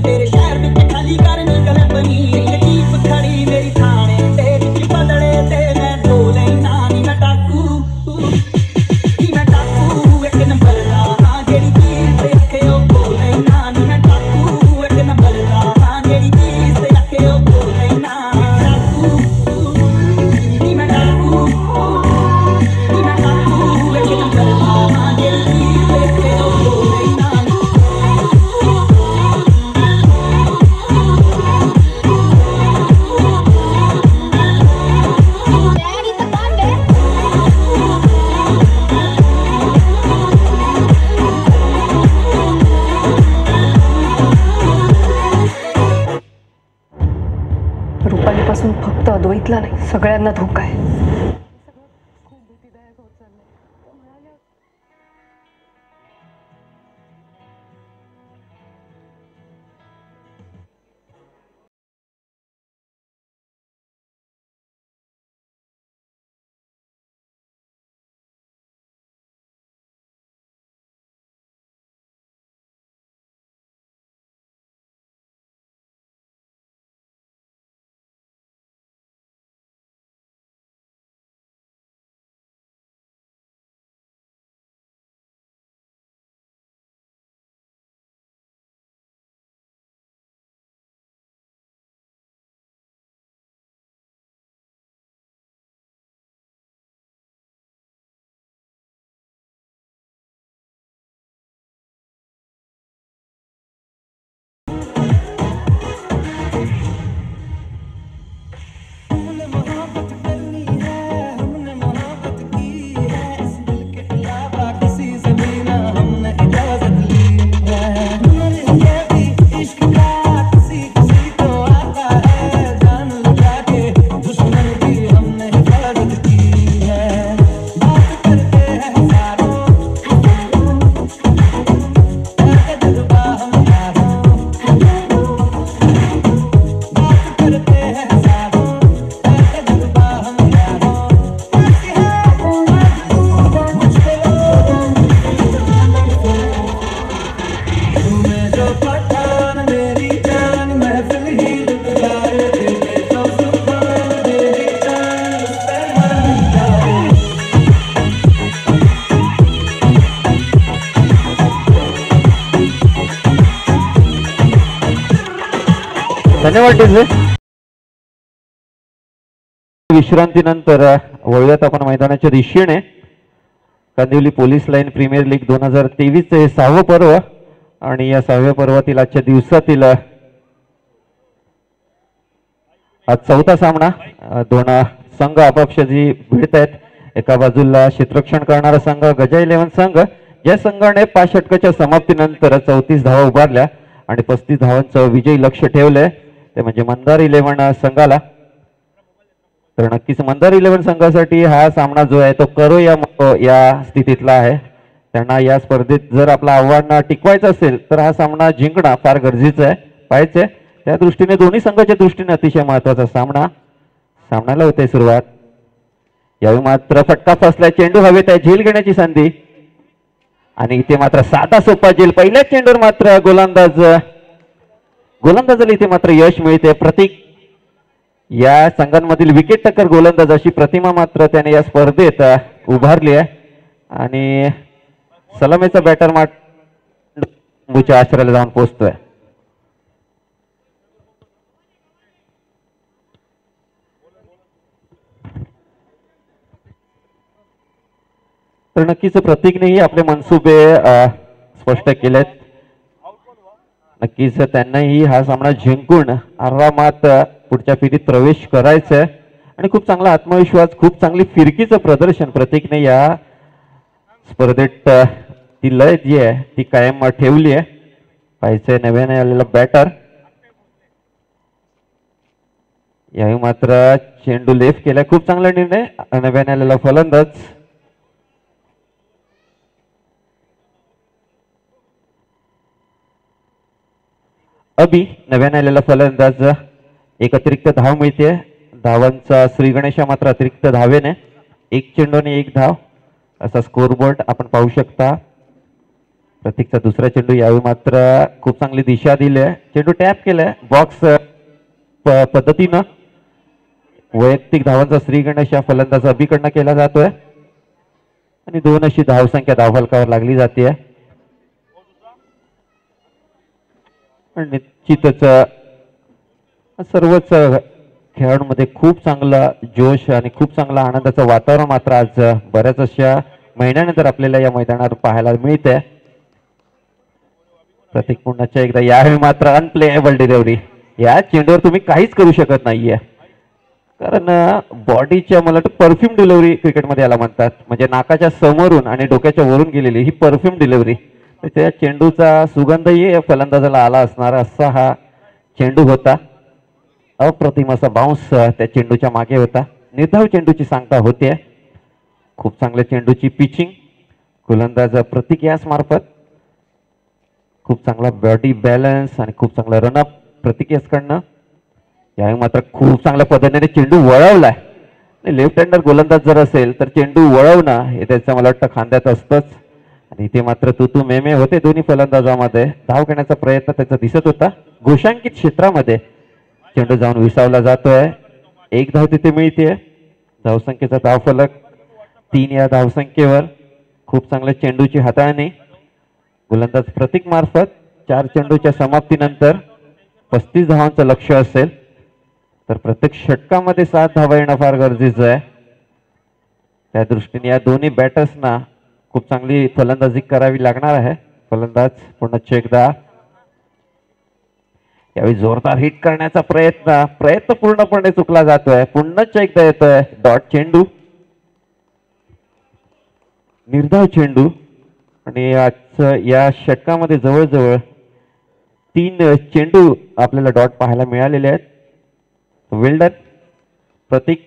तेरे शहर में खाली करनी गलत बनी आजपासून फक्त अद्वैतला नाही, सगळ्यांना धोका आहे. धन्यवाद टीजे. विश्रांतीनंतर वळूयात आपण मैदानाच्या दिशेने. Kandivali police line premier league 2023 चे हे 6वं पर्व आणि या 6व्या पर्वातील आजच्या दिवसातील आज 4था सामना. दोन संघ आपापसाची भिडत आहेत. एका बाजूला क्षेत्ररक्षण करणारा संघ गजा 11 संघ, या संघाने 5 षटकाच्या समाप्तीनंतर 34 धावा उभारल्या आणि 35 धावांचं विजयी लक्ष्य ठेवलंय, ते म्हणजे मंदार 11 संघाला. तर नक्कीच मंदार 11 संघासाठी हा सामना जो आहे तो करो या स्थितीतला आहे. त्यांना या स्पर्धेत जर आपलं आव्हान टिकवायचं असेल तर हा सामना जिंकणं फार गरजेचं आहे, पाहिजे. त्या दृष्टीने दोन्ही संघाच्या दृष्टीने अतिशय महत्वाचा सामन्याला होते सुरुवात. यावेळी मात्र फटका फसला, चेंडू हवेत आहे, झेल घेण्याची संधी आणि इथे मात्र साधा सोपा झेल. पहिल्या चेंडूवर मात्र गोलंदाजाला इथे मात्र यश मिळते. प्रतीक या संघांमधील विकेट टक्कर गोलंदाज अशी प्रतिमा मात्र त्याने या स्पर्धेत उभारली आहे आणि सलामीचा बॅटर मात्र आश्रयाला जाऊन पोहोचतोय. तर नक्कीच प्रतीकनेही आपले मनसुबे स्पष्ट केलेत. नक्कीच त्यांनाही हा सामना जिंकून आरामात पुढच्या फेरीत प्रवेश करायचा आहे आणि खूप चांगला आत्मविश्वास, खूप चांगली फिरकीचं प्रदर्शन प्रतीकने या स्पर्धेत ती लय जी आहे ती कायम ठेवली आहे. पाहिजे नव्याने आलेला बॅटर, यावेळी मात्र चेंडू लेफ्ट केलाय. खूप चांगला निर्णय. नव्याने आलेला फलंदाज अबी, नव्याने आलेला फलंदाज. एक अतिरिक्त धाव मिळते. धावांचा श्री गणेशा मात्र अतिरिक्त धावेने 1 चेंडू आणि 1 धाव असा स्कोरबोर्ड आपण पाहू शकता. प्रतीकचा दुसरा चेंडू, यावेळी मात्र खूप चांगली दिशा दिली आहे. चेंडू टॅप केलाय बॉक्स पद्धतीनं. वैयक्तिक धावांचा श्री गणेशा फलंदाज अबीकडनं केला जातोय आणि 2 अशी धावसंख्या धावफलकावर लागली जाते. निश्चितच सर्वच खेळाडूंमध्ये खूप चांगला जोश आणि खूप चांगला आनंदाचं वातावरण मात्र आज बऱ्याच अशा महिन्यानंतर आपल्याला या मैदानावर पाहायला मिळते. प्रतीक पुन्हा एकदा, यावेळी मात्र अनप्लेएबल डिलिव्हरी. या चेंडूवर तुम्ही काहीच करू शकत नाहीये, कारण बॉडीच्या मला वाटतं परफ्यूम डिलिव्हरी क्रिकेटमध्ये याला म्हणतात, म्हणजे नाकाच्या समोरून आणि डोक्याच्या वरून गेलेली ही परफ्यूम डिलिव्हरी. त्या चेंडूचा सुगंधही फलंदाजाला आला असणार असा हा चेंडू होता. अप्रतिम असा बाउन्स त्या चेंडूच्या मागे होता. निर्धाव चेंडूची सांगता होते. खूप चांगल्या चेंडूची पिचिंग गोलंदाज प्रतीक यास मार्फत. खूप चांगला बॉडी बॅलन्स आणि खूप चांगला रनअप प्रतीक यासकडनं. यावेळी मात्र खूप चांगल्या पद्धतीने चेंडू वळवलाय. लेफ्ट हँडर गोलंदाज जर असेल तर चेंडू वळवणं हे त्याचं मला वाटतं खांद्यात असतंच. आणि इथे मात्र तू मेमे होते दोन्ही फलंदाजामध्ये. धाव घेण्याचा प्रयत्न त्याचा दिसत होता. घोषांकित क्षेत्रामध्ये चेंडू जाऊन विसावला जातोय. एक धाव तिथे मिळते. धावसंख्येचा धावफलक 3 या धावसंख्येवर. खूप चांगल्या चेंडूची हाताळणी गोलंदाज प्रतीक मार्फत. 4 चेंडूच्या समाप्तीनंतर 35 धावांचं लक्ष्य असेल तर प्रत्येक षटकामध्ये 7 धावा येणं फार गरजेचं आहे. त्या दृष्टीने या दोन्ही बॅटर्सना खूप चांगली फलंदाजी करावी लागणार आहे. फलंदाज पुन्हा एकदा यावेळी जोरदार हिट करण्याचा प्रयत्न पूर्णपणे चुकला जातोय. पुन्हा एकदा येतोय डॉट चेंडू. निर्धाव चेंडू आणि आजच्या या षटकामध्ये जवळजवळ 3 चेंडू आपल्याला डॉट पाहायला मिळालेले आहेत. वेल्डर प्रतीक.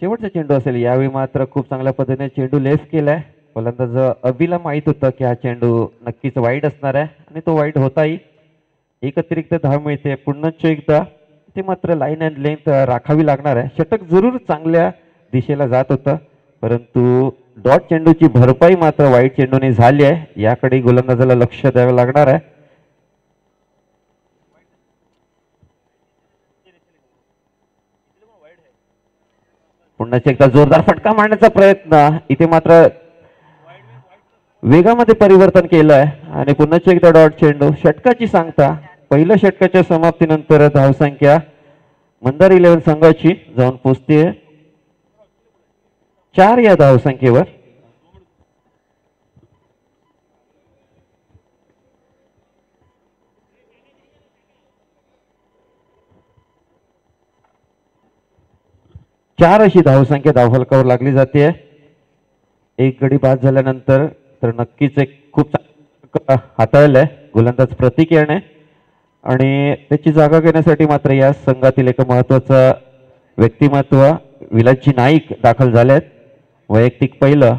शेवटचा चेंडू असेल. यावेळी मात्र खूप चांगल्या पद्धतीने चेंडू लेफ्ट केलाय. फलंदाज अभिला माहित होतं की हा चेंडू नक्कीच वाईड असणार आहे आणि तो वाईड होताही. एक अतिरिक्त धाव मिळते. पुन्हा एकदा ते मात्र लाईन अँड लेंथ राखावी लागणार आहे. षटक जरूर चांगल्या दिशेला जात होतं परंतु डॉट चेंडूची भरपाई मात्र वाईट चेंडूने झाली आहे. याकडे गोलंदाजाला लक्ष द्यावं लागणार आहे. पुन्हा एकदा जोरदार फटका मारण्याचा प्रयत्न. इथे मात्र वेगामध्ये परिवर्तन केलंय आणि पुन्हा एकदा डॉट चेंडू. षटकाची सांगता पहिल्या षटकाच्या समाप्तीनंतर धावसंख्या मंदार 11 संघाची जाऊन पोहोचते 4 या धावसंख्येवर. चार अशी धावसंख्या धावफलकावर लागली जाते. एक गडी बाद झाल्यानंतर तर नक्कीच एक खूप हाताळलंय गोलंदाज प्रतीक याने आणि त्याची जागा घेण्यासाठी मात्र या संघातील एक महत्वाचा व्यक्तिमत्व विलासजी नाईक दाखल झाले आहेत. वैयक्तिक पहिलं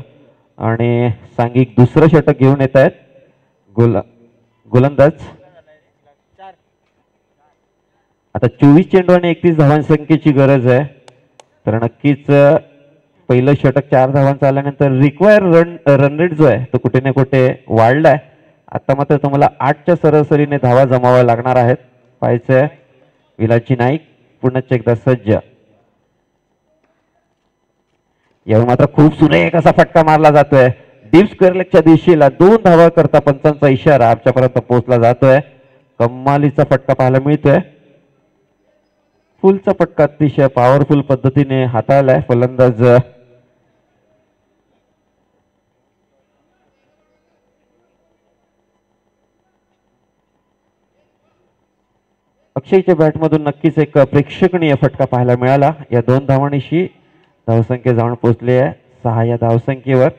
आणि सांघिक दुसरं षटक घेऊन येत आहेत. गोलंदाज आता 24 चेंडू आणि 31 धावांसंख्येची गरज आहे. तर नक्कीच पहिलं षटक 4 धावांचं आल्यानंतर रिक्वायर रन रेट जो आहे तो कुठे ना कुठे वाढलाय. आता मात्र तुम्हाला 8च्या सरासरीने धावा जमाव्या लागणार आहेत. पाहायचंय विलासजी नाईक पुन्हा एकदा सज्ज. यावेळी मात्र खूप सुरेख असा फटका मारला जातोय. डीप स्क्वेअर लेगच्या दिशेला 2 धावा करता पंचांचा इशारा आमच्यापर्यंत पोहोचला जातोय. कमालीचा फटका पाहायला मिळतोय. फुलचा फटका अतिशय पॉवरफुल पद्धतीने हाताळलाय फलंदाज अक्षयच्या बॅटमधून. नक्कीच एक प्रेक्षणीय फटका पाहायला मिळाला. या 2 धावांशी धावसंख्या जाऊन पोहोचली आहे 6 या धावसंख्येवर.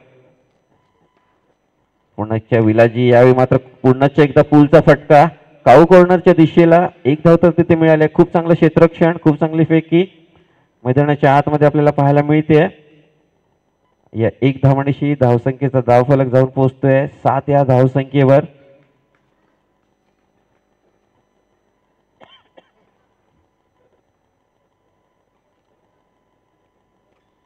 पुन्हा विलाजी. यावेळी मात्र पुन्हा एकदा पुलचा फटका काऊ कॉर्नरच्या दिशेला. 1 धाव तर तिथे मिळाले. खूप चांगलं क्षेत्ररक्षण खूप चांगली फेकी मैदानाच्या आतमध्ये आपल्याला पाहायला मिळते. या 1 धावांशी धावसंख्येचा धावफलक जाऊन पोहोचतोय 7 या धावसंख्येवर.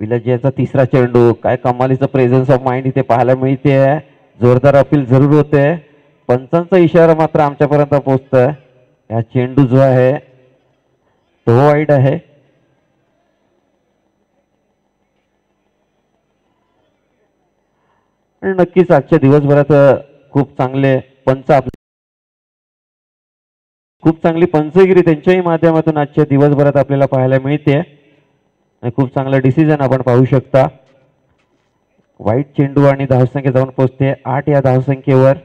विलाजी याचा तिसरा चेंडू. काय कमालीचं प्रेझेन्स ऑफ माइंड इथे पाहायला मिळते. जोरदार अपील जरूर होते. पंचांचा इशारा मात्र आमच्यापर्यंत पोहोचतोय. या चेंडू जो आहे तो वाईड आहे. आणि नक्कीच आजच्या दिवसभरात खूप चांगले पंच खूप चांगली पंचगिरी त्यांच्याही माध्यमातून आजच्या दिवसभरात आपल्याला पाहायला मिळते. खूप चांगलं डिसिजन आपण पाहू शकता. वाईट चेंडू आणि धावसंख्या जाऊन पोहोचते 8 या धावसंख्येवर.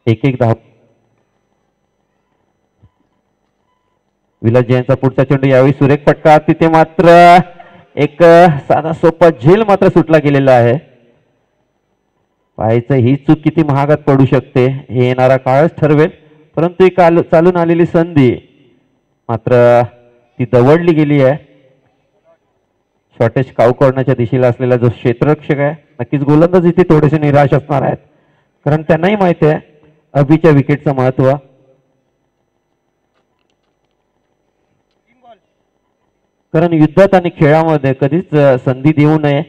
1 धाव. विलाजी यांचा पुढचा चेंडू. यावेळी सुरेख फटका. तिथे मात्र एक साधा सोपा झेल मात्र सुटला गेलेला आहे. पाहायचं ही चूक किती महागात पडू शकते हे येणारा काळच ठरवेल. परंतु ही चालून आलेली संधी मात्र ती दवडली गेली आहे. शॉर्टेज काऊ करण्याच्या दिशेला असलेला जो क्षेत्ररक्षक आहे नक्कीच गोलंदाज इथे थोडेसे निराश असणार आहेत, कारण त्यांनाही माहिती आहे अभिच्या विकेटचं महत्व. कारण युद्धात आणि खेळामध्ये कधीच संधी देऊ नये,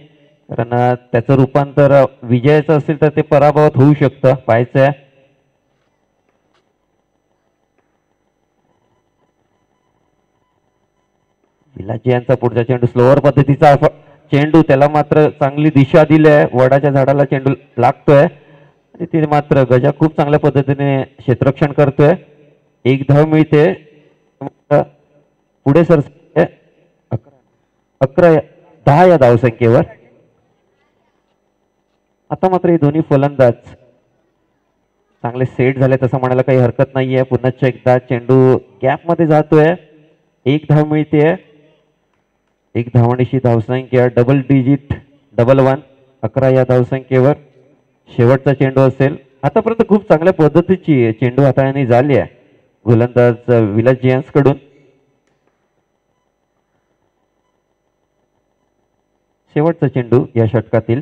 कारण त्याचं रूपांतर विजयाचं असेल तर ते पराभवात होऊ शकतं. पाहायचंय विलाजी यांचा पुढचा चेंडू स्लोअर पद्धतीचा चेंडू, त्याला मात्र चांगली दिशा दिली आहे. वडाच्या झाडाला चेंडू लागतोय आणि ते मात्र गजा खूप चांगल्या पद्धतीने क्षेत्ररक्षण करतोय. एक धाव मिळते. पुढे सर 10 या धावसंख्येवर. आता मात्र हे दोन्ही फलंदाज चांगले सेट झाले तसं म्हणायला काही हरकत नाहीये. पुन्हा एकदा चेंडू गॅप मध्ये जातोय. एक धाव मिळते. एक धावणीशी धावसंख्या डबल डिजिट 11 11 या धावसंख्येवर शेवटचा चेंडू असेल. आतापर्यंत खूप चांगल्या पद्धतीची चेंडू हाताळणी झाली आहे गोलंदाज विलाजी यांकडून. शेवटचा चेंडू या षटकातील.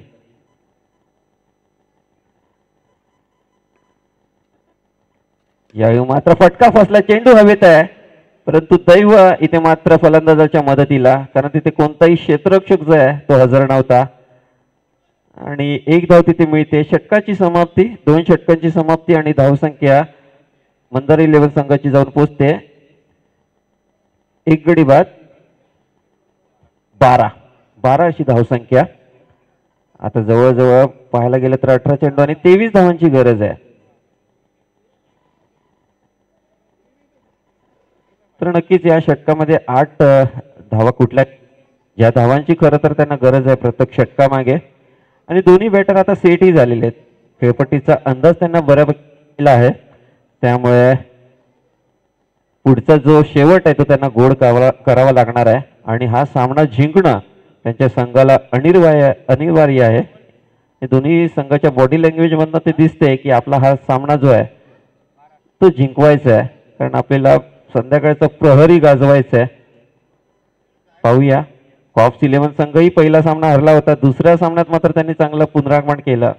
यावेळी मात्र फटका फसला. चेंडू हवेत आहे, परंतु दैव इथे मात्र फलंदाजाच्या मदतीला, कारण तिथे कोणताही क्षेत्ररक्षक जो आहे तो हजर नव्हता आणि एक धाव तिथे मिळते. षटकाची समाप्ती, 2 षटकांची समाप्ती आणि धावसंख्या मंदार 11 संघाची जाऊन पोहोचते. एक गडी बाद 12 अशी धावसंख्या. आता जवळजवळ पाहायला गेलं तर 18 चेंडू आणि 23 धावांची गरज आहे. तर नक्कीच या षटकामध्ये 8 धावा कुठल्या, ज्या धावांची खरं तर त्यांना गरज आहे प्रत्येक षटकामागे. आणि दोन्ही बॅटर आता सेटही झालेले आहेत. खेळपट्टीचा अंदाज त्यांना बऱ्यापैकी आहे, त्यामुळे पुढचा जो शेवट आहे तो त्यांना गोड करावा लागणार आहे आणि हा सामना जिंकणं त्यांच्या संघाला अनिवार्य आहे. हे दोन्ही संघाच्या बॉडी लँग्वेज मधनं ते दिसते की आपला हा सामना जो आहे तो जिंकवायचा आहे, कारण आपल्याला संध्याकाळचा प्रहरी गाजवायचा आहे. पाहूया, कॉप्स 11 संघही पहिला सामना हरला होता. दुसऱ्या सामन्यात मात्र त्यांनी चांगलं पुनरागमन केलं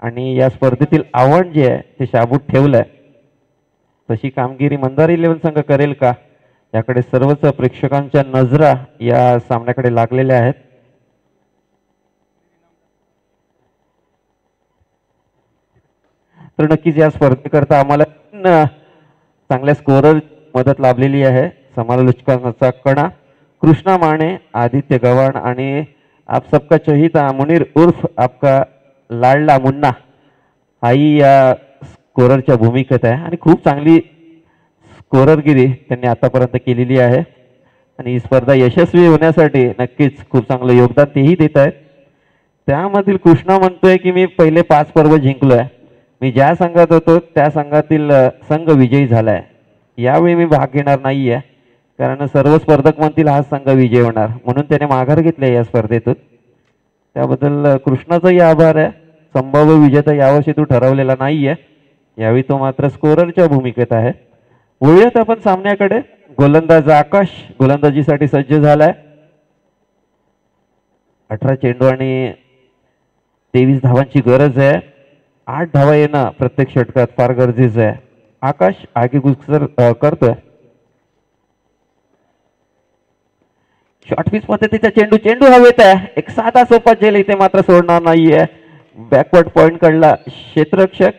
आणि या स्पर्धेतील आव्हान जे आहे ते शाबूत ठेवलंय. तशी कामगिरी मंदार 11 संघ करेल का, याकडे सर्वच प्रेक्षकांच्या नजरा या सामन्याकडे लागलेल्या आहेत. तर नक्कीच या स्पर्धेकरता आम्हाला चांगल्या स्कोरर मदत लाभलेली आहे. समालोचकांचा कणा कृष्णा माने, आदित्य गव्हाण आणि आप सबका चहिता मुनीर उर्फ आपका लाडला मुन्ना हाही या स्कोररच्या भूमिकेत आहे आणि खूप चांगली स्कोररगिरी त्यांनी आतापर्यंत केलेली आहे आणि ही स्पर्धा यशस्वी होण्यासाठी नक्कीच खूप चांगलं योगदान तेही देत आहेत. त्यामधील कृष्णा म्हणतोय की मी पहिले 5 पर्व जिंकलोय. मी ज्या संघात होतो त्या संघातील संघ विजयी झालाय. यावेळी मी भाग घेणार नाहीये, कारण सर्व स्पर्धक म्हणतील हा संघ विजयी होणार, म्हणून त्याने माघार घेतले या स्पर्धेतून. त्याबद्दल कृष्णाचाही आभार आहे. संभाव्य विजेता यावर्षी तो ठरवलेला नाहीये, यावेळी तो मात्र स्कोररच्या भूमिकेत आहे. वळूयात आपण सामन्याकडे. गोलंदाज आकाश गोलंदाजीसाठी सज्ज झालाय. 18 चेंडू आणि 23 धावांची गरज आहे. 8 धावा येणं प्रत्येक षटकात फार गरजेचं आहे. आकाश आगेकूच करतोय. शॉर्ट पिच पद्धतीचा चेंडू हवेत आहे. एक साधा सोपा झेल इथे मात्र सोडणार नाहीये. बॅकवर्ड पॉइंट कडला क्षेत्ररक्षक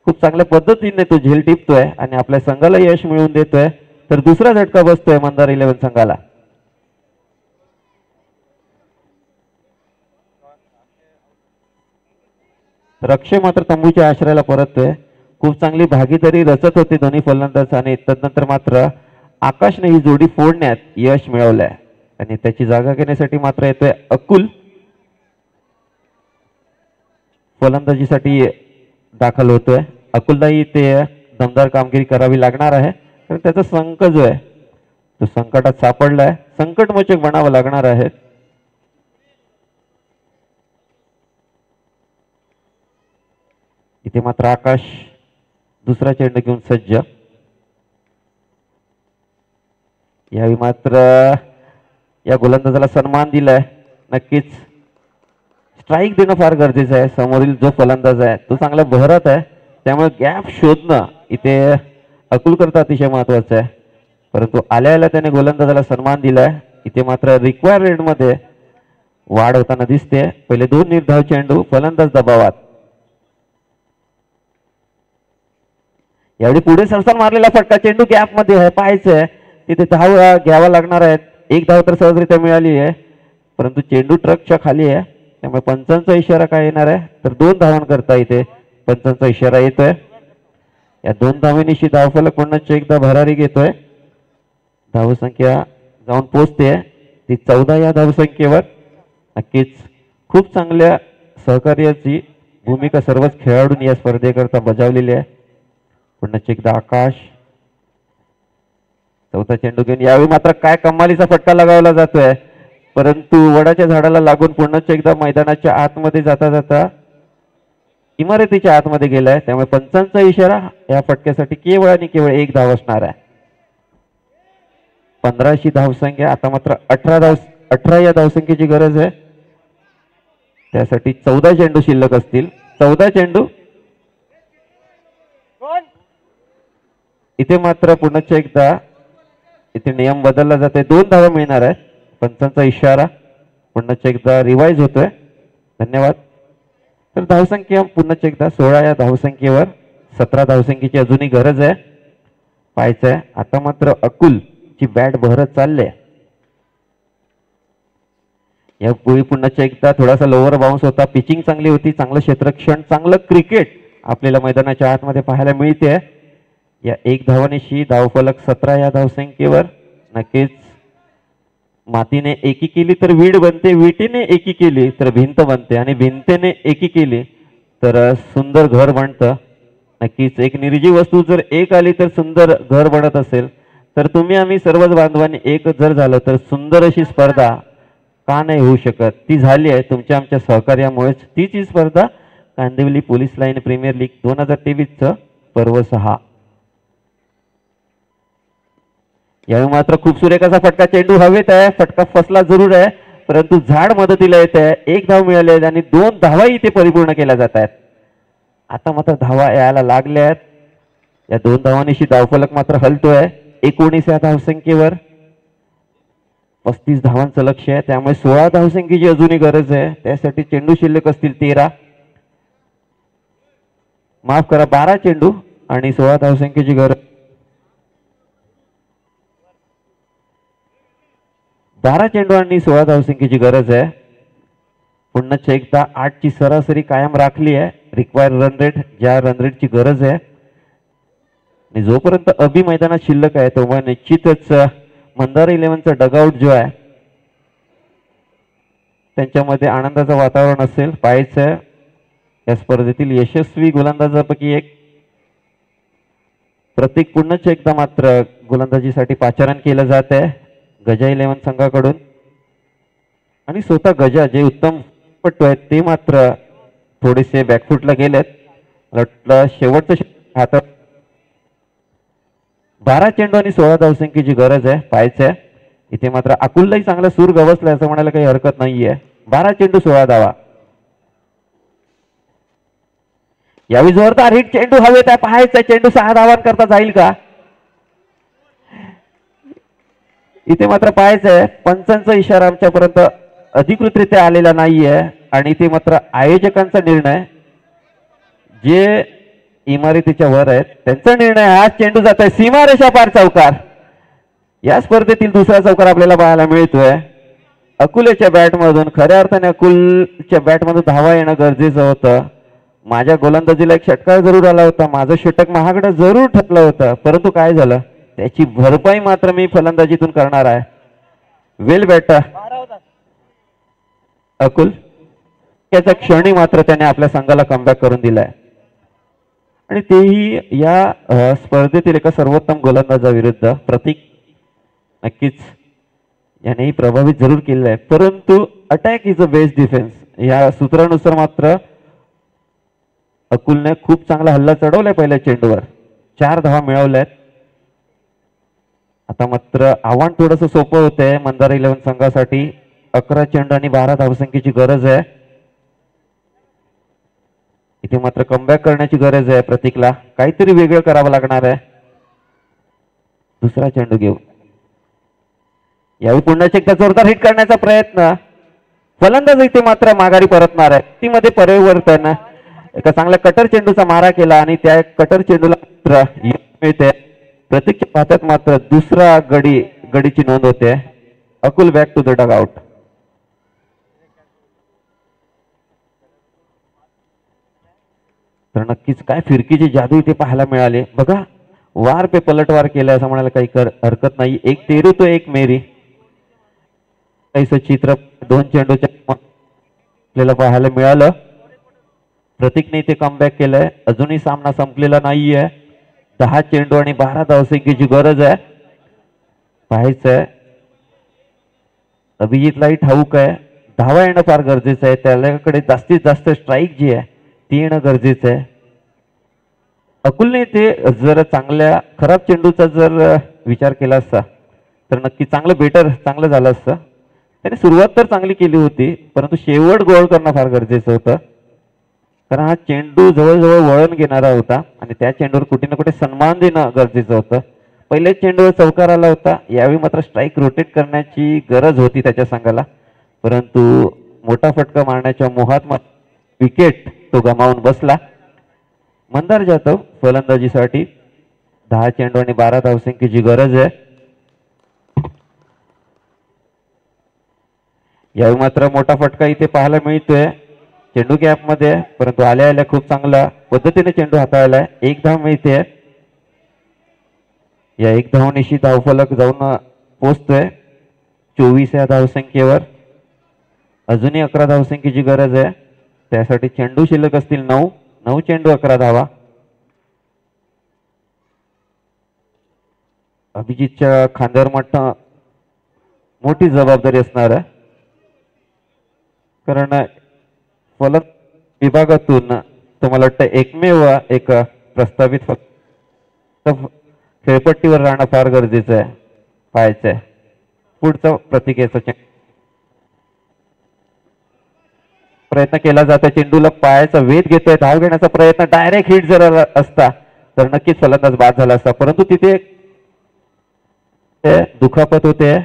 खूप चांगल्या पद्धतीने तो झेल टिपतोय आणि आपल्या संघाला यश मिळवून देतोय. तर दुसरा झटका बसतोय मंदार 11 संघाला. अक्षय मात्र तंबूच्या आश्रयाला परततोय. खूप चांगली भागीदारी रचत होती दोन्ही फलंदाज आणि तदनंतर मात्र आकाशने ही जोडी फोडण्यात यश मिळवलंय आणि त्याची जागा घेण्यासाठी मात्र येतोय अकुल. फलंदाजीसाठी दाखल होतोय. अकुललाही ते दमदार कामगिरी करावी लागणार आहे, कारण त्याचा संघ जो आहे तो संकटात सापडलाय. संकटमोचक बनावं लागणार आहे. इथे मात्र आकाश दुसरा चेंडू घेऊन सज्ज. यावेळी मात्र या गोलंदाजाला सन्मान दिलाय. नक्कीच स्ट्राईक देणं फार गरजेचं आहे. समोरील जो फलंदाज आहे तो चांगला बहरत आहे, त्यामुळे गॅप शोधणं इथे अकुल करता अतिशय महत्वाचं आहे. परंतु आल्या त्याने गोलंदाजाला सन्मान दिलाय. इथे मात्र रिक्वायर रेटमध्ये वाढ होताना दिसते. पहिले 2 निर्धाव चेंडू, फलंदाज दबावात. यावेळी पुढे सरसाल मारलेला फटका, चेंडू गॅप मध्ये आहे, पाहायचंय तिथे धाव घ्यावा लागणार आहेत. 1 धाव तर सहजरित्या मिळाली आहे, परंतु चेंडू ट्रकच्या खाली आहे, त्यामुळे पंचांचा इशारा काय येणार आहे तर 2 धावांकरता इथे पंचांचा इशारा येतोय. या 2 धावेनिशी धावफलक पुन्हा एकदा भरारी घेतोय. धावसंख्या जाऊन पोहोचते ती 14 या धावसंख्येवर. नक्कीच खूप चांगल्या सहकार्याची भूमिका सर्वच खेळाडूंनी या स्पर्धेकरता बजावलेली आहे. पुन्हा एकदा आकाश चौथा चेंडू घेऊन. यावेळी मात्र काय कमालीचा फटका लगावला जातोय, परंतु वडाच्या झाडाला लागून पुन्हा एकदा मैदानाच्या आतमध्ये जाता जाता इमारतीच्या आतमध्ये गेलाय, त्यामुळे पंचांचा इशारा या फटक्यासाठी केवळ आणि केवळ 1 धाव असणार आहे. 15शी धावसंख्या. आता मात्र 18 या धावसंख्येची गरज आहे, त्यासाठी 14 चेंडू शिल्लक असतील. 14 चेंडू. इथे मात्र पुन्हा एकदा इथे नियम बदलला जाते, 2 धावा मिळणार आहे. पंचांचा इशारा पुन्हा एकदा रिवाइज होतोय. धन्यवाद. तर धावसंख्या पुन्हा एकदा 16 या धावसंख्येवर. 17 धावसंख्येची अजूनही गरज आहे. पाहायचंय आता मात्र अकुल ची बॅट बहरत चालले. यापूर्वी पुन्हा एकदा थोडासा लोअर बाउन्स होता, पिचिंग चांगली होती, चांगलं क्षेत्ररक्षण, चांगलं क्रिकेट आपल्याला मैदानाच्या आतमध्ये पाहायला मिळते. या 1 धावानिशी धावफलक 17 या धावसंख्येवर. नक्कीच मातीने एकी केली तर वीड बनते, विटीने एकी केली तर भिंत बनते, आणि भिंतेने एकी केली तर सुंदर घर बनतं. नक्कीच एक निर्जीव वस्तू जर एक आली तर सुंदर घर बनत असेल, तर तुम्ही आम्ही सर्वच बांधवांनी एक जर झालं तर सुंदर अशी स्पर्धा का नाही होऊ शकत. ती झाली आहे तुमच्या आमच्या सहकार्यामुळेच. तीच ही स्पर्धा Kandivali police line premier league 2023 पर्व 6. यावेळी मात्र खूप सुरेख असा फटका, चेंडू हवेत आहे, फटका फसला जरूर आहे, परंतु झाड मदतीला येत आहे. 1 धाव मिळाली आहे आणि 2 धावा इथे परिपूर्ण केल्या जात आहेत. आता मात्र धावा यायला लागल्या आहेत. या 2 धावांनिशी धावफलक मात्र हलतोय 19 या धावसंख्येवर. 35 धावांचं लक्ष आहे, त्यामुळे 16 धावसंख्येची अजूनही गरज आहे. त्यासाठी चेंडू शिल्लक असतील 13, माफ करा 12 चेंडू आणि 16 धावसंख्येची गरज. 12 चेंडू आणि 16 धावसंख्येची गरज आहे. पुन्हा एकदा 8 ची सरासरी कायम राखली आहे. रिक्वायर रन रेट, ज्या रन रेटची गरज आहे, आणि जोपर्यंत अभि मैदानात शिल्लक आहे तेव्हा निश्चितच मंदार 11चा डगआउट जो आहे त्यांच्यामध्ये आनंदाचं वातावरण असेल. पाहायचं या स्पर्धेतील यशस्वी गोलंदाजापैकी एक. प्रत्येक पुन्हा एकदा मात्र गोलंदाजीसाठी पाचारण केलं जात आहे गजा 11 संघाकडून, आणि स्वतः गजा जे उत्तम पटू आहेत ते मात्र थोडेसे बॅकफुटला गेलेत. शेवटचं हातात 12 चेंडू आणि 16 धावसंख्येची गरज आहे. पाहायचंय इथे मात्र अकुललाही चांगला सूर गवसला असं म्हणायला काही हरकत नाहीये. 12 चेंडू 16 धावा. यावेळी जोरदार हिट, चेंडू हवेत आहे, पाहायचंय चेंडू 6 धावांकरता जाईल का. इथे मात्र पाहायचंय पंचांचा इशारा आमच्यापर्यंत अधिकृतरित्या आलेला नाहीये, आणि इथे मात्र आयोजकांचा निर्णय, जे इमारतीच्या वर आहेत त्यांचा निर्णय. हा चेंडू जात आहे सीमारेषा पार चौकार. या स्पर्धेतील दुसरा चौकार आपल्याला पाहायला मिळतोय अकुलेच्या बॅटमधून. खऱ्या अर्थाने अकुलच्या बॅटमधून धावा येणं गरजेचं होतं. माझ्या गोलंदाजीला एक षटकार जरूर आला होता, माझं षटक महागडं जरूर ठरलं होतं, परंतु काय झालं त्याची भरपाई मात्र मी फलंदाजीतून करणार आहे. वेल बॅटर अकुल, त्याच्या क्षणी मात्र त्याने आपल्या संघाला कमबॅक करून दिलाय, आणि तेही या स्पर्धेतील एका सर्वोत्तम गोलंदाजाविरुद्ध. प्रतीक नक्कीच यानेही प्रभावित जरूर केलेलं आहे, परंतु attack is a best defence या सूत्रानुसार मात्र अकुलने खूप चांगला हल्ला चढवलाय पहिल्या चेंडूवर, 4 धावा मिळवल्यात. आता मात्र आव्हान थोडस सोपं होतंय मंदार 11 संघासाठी. 11 चेंडू आणि 12 धावसंख्येची गरज आहे. इथे मात्र कमबॅक करण्याची गरज आहे प्रतीकला, काहीतरी वेगळं करावं लागणार आहे. दुसरा चेंडू घेऊ, यावेळी पुन्हा एकदा जोरदार हिट करण्याचा प्रयत्न. फलंदाज इथे मात्र माघारी परतणार आहे. ती मध्ये परिवर्तन, एका चांगल्या कटर चेंडूचा मारा केला आणि त्या कटर चेंडूला मात्र मिळते. प्रतीकच्या खात्यात मात्र दुसरा गडीची नोंद होते. Akul back to the dugout. तर नक्कीच काय फिरकीची जादू इथे पाहायला मिळाली बघा. वार पे पलटवार केलाय असं म्हणायला काही हरकत नाही. एक तेरू तो एक मेरी चित्र 2 चेंडूच्या आपल्याला पाहायला मिळालं. प्रतीकने इथे कमबॅक केलंय. अजूनही सामना संपलेला नाहीये. 10 चेंडू आणि 12 धावसंख्येची गरज आहे. पाहायचंय अभिजितलाही ठाऊक आहे धावा येणं फार गरजेचं आहे. त्याच्याकडे जास्तीत जास्त स्ट्राईक जी आहे ती येणं गरजेचं आहे. अकुलने ते जर चांगल्या खराब चेंडूचा जर विचार केला असता तर नक्की चांगलं झालं असतं. त्याने सुरुवात तर चांगली केली होती, परंतु शेवट गोल करणं फार गरजेचं होतं. कारण हा चेंडू जवळजवळ वळण घेणारा होता आणि त्या चेंडूवर कुठे ना कुठे सन्मान देणं गरजेचं होतं. पहिल्या चेंडूवर चौकार आला होता, यावेळी मात्र स्ट्राईक रोटेट करण्याची गरज होती त्याच्या संघाला, परंतु मोठा फटका मारण्याच्या मोहात विकेट तो गमावून बसला. मंदार जाधव फलंदाजीसाठी 10 चेंडू आणि 12 धावसंख्येची गरज आहे. यावेळी मात्र मोठा फटका इथे पाहायला मिळतोय चेंडू गॅप मध्ये, परंतु आल्या खूप चांगल्या पद्धतीने चेंडू हाताळलाय. 1 धाव मिळते. या 1 धावनिशी धावफलक जाऊन पोहोचतोय 24 या धावसंख्येवर. अजूनही 11 धावसंख्येची गरज आहे. त्यासाठी चेंडू शिल्लक असतील 9 चेंडू 11 धावा. अभिजितच्या खांद्यावर मात्र मोठी जबाबदारी असणार आहे, कारण फलक विभागातून तुम्हाला वाटतं एकमेव एक प्रस्तावित खेळपट्टीवर राहणं फार गरजेचं आहे. पाहायचंय पुढचा प्रतिकेचा प्रयत्न केला जातो. चेंडूला पायाचा वेध घेतोय, धाव घेण्याचा प्रयत्न, डायरेक्ट हिट जर असता तर नक्कीच फलंदाज बाद झाला असता, परंतु तिथे दुखापत होते,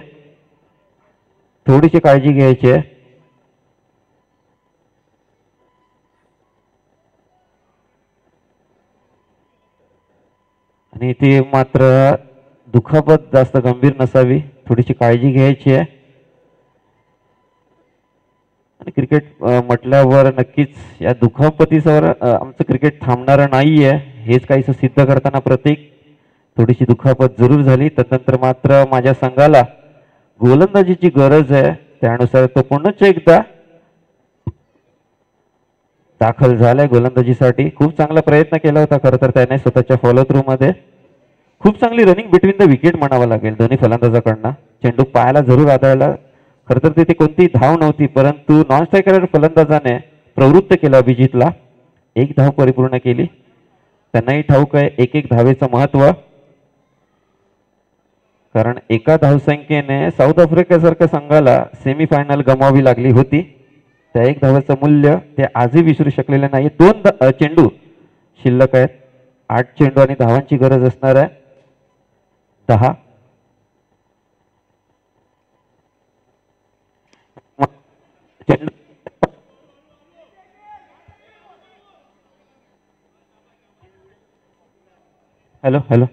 थोडीशी काळजी घ्यायची आहे. आणि ती मात्र दुखापत जास्त गंभीर नसावी, थोडीशी काळजी घ्यायची आहे. आणि क्रिकेट म्हटल्यावर नक्कीच या दुखापतीवर आमचं क्रिकेट थांबणार नाहीये, हेच काहीसं सिद्ध करताना प्रतीक. थोडीशी दुखापत जरूर झाली, तदनंतर मात्र माझ्या संघाला गोलंदाजीची गरज आहे, त्यानुसार तो पुन्हा एकदा दाखल झालाय गोलंदाजीसाठी. खूप चांगला प्रयत्न केला होता खरं तर त्याने स्वतःच्या फॉलो थ्रू मध्ये. खूप चांगली रनिंग बिटवीन द विकेट म्हणावं लागेल दोन्ही फलंदाजाकडनं. चेंडू पायाला जरूर आदळला, खरं तर तिथे कोणतीही धाव नव्हती, परंतु नॉन स्ट्रायकर फलंदाजाने प्रवृत्त केलं अभिजितला. 1 धाव परिपूर्ण केली. त्यांनाही ठाऊक आहे एक धावेचं महत्व, कारण एका धावसंख्येने साऊथ आफ्रिकेसारख्या संघाला सेमीफायनल गमावावी लागली होती. त्या 1 धावेचं मूल्य ते आजही विसरू शकलेले नाही. 2 चेंडू शिल्लक आहेत. 8 चेंडू आणि धावांची गरज असणार आहे. 10 चेंडू. हॅलो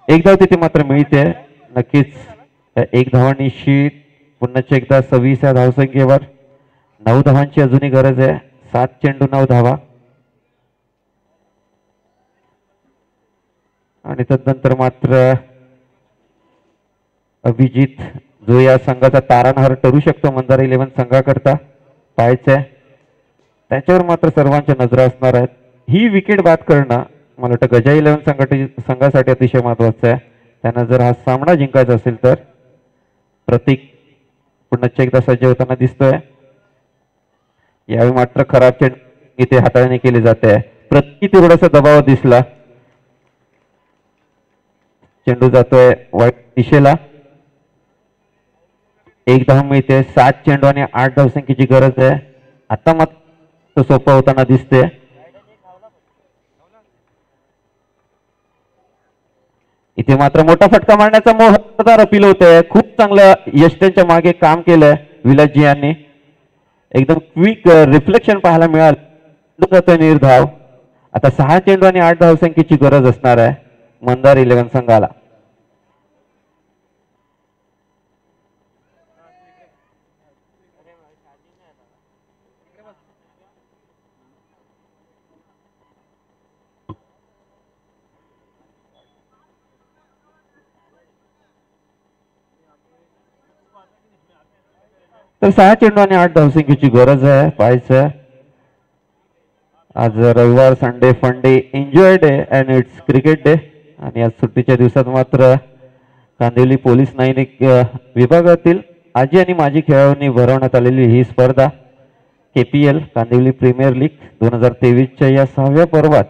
1 धाव तिथे मात्र मिळते. नक्कीच 1 धावानिशी पुन्हा एकदा 26 या धावसंख्येवर 9 धावांची अजूनही गरज आहे. 7 चेंडू 9 धावा. आणि तदनंतर मात्र अभिजित जो या संघाचा तारणहार ठरू शकतो मंदार 11 संघाकरता, पाहायचंय त्याच्यावर मात्र सर्वांच्या नजरा असणार आहेत. ही विकेट बाद करणं मला वाटतं गजा 11 संघासाठी अतिशय महत्वाचं आहे. त्यांना जर हा सामना जिंकायचा असेल तर. प्रतीक पुन्हा एकदा सज्ज होताना दिसतोय. यावेळी मात्र खराब चेंडू इथे हाताळणी केली जाते. प्रति थोडासा दबाव दिसला. चेंडू जातोय वाईट दिशेला. 1 धाव मिळते. 7 चेंडू आणि 8 धावसंख्येची गरज आहे. आता मात्र सोपं होताना दिसते. इथे मात्र मोठा फटका मारण्याचा मोहदार अपील होतोय. खूप चांगलं यश त्यांच्या मागे काम केलंय विलासजी यांनी. एकदम क्विक रिफ्लेक्शन पाहायला मिळालं. निर्धाव. आता 6 चेंडू आणि 8 धावसंख्येची गरज असणार आहे मंदार 11 संघाला. तर 6 चेंडू आणि 8 धावसंख्येची गरज आहे. पाहायचं आज रविवार, Sunday fun day, enjoy day and it's cricket day. आणि आज सुट्टीच्या दिवसात मात्र कांदिवली पोलीस नैनिक विभागातील आजी आणि माजी खेळाडूंनी भरवण्यात आलेली ही स्पर्धा KPL कांदिवली प्रीमियर लीग 2023च्या या 6व्या पर्वात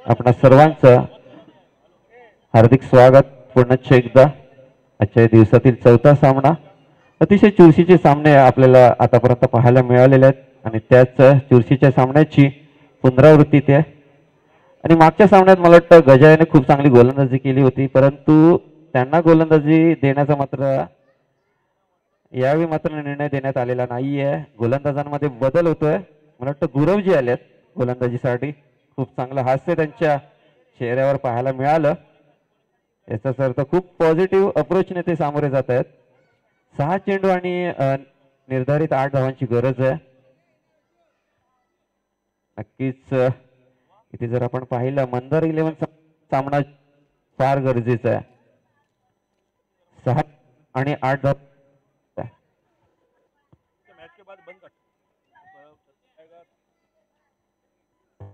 आपणा सर्वांचं हार्दिक स्वागत. पुन्हा एकदा आजच्या दिवसातील 4था सामना. अतिशय चुरशीचे सामने आपल्याला आतापर्यंत पाहायला मिळालेले आहेत आणि त्याच चुरशीच्या सामन्याची पुनरावृत्ती ते. आणि मागच्या सामन्यात मला वाटतं गजायाने खूप चांगली गोलंदाजी केली होती, परंतु त्यांना गोलंदाजी देण्याचा मात्र यावेळी मात्र निर्णय देण्यात आलेला नाहीये. गोलंदाजांमध्ये बदल होतोय. मला वाटतं गुरवजी आलेत गोलंदाजीसाठी. खूप चांगलं हास्य त्यांच्या चेहऱ्यावर पाहायला मिळालं. याचाच अर्थ खूप पॉझिटिव्ह अप्रोचने ते सामोरे जात आहेत. 6 चेंडू आणि निर्धारित 8 धावांची गरज आहे. नक्कीच इथे जर आपण पाहिलं मंदार 11 सामना फार गरजेचा आहे. 6 आणि 8 धाव.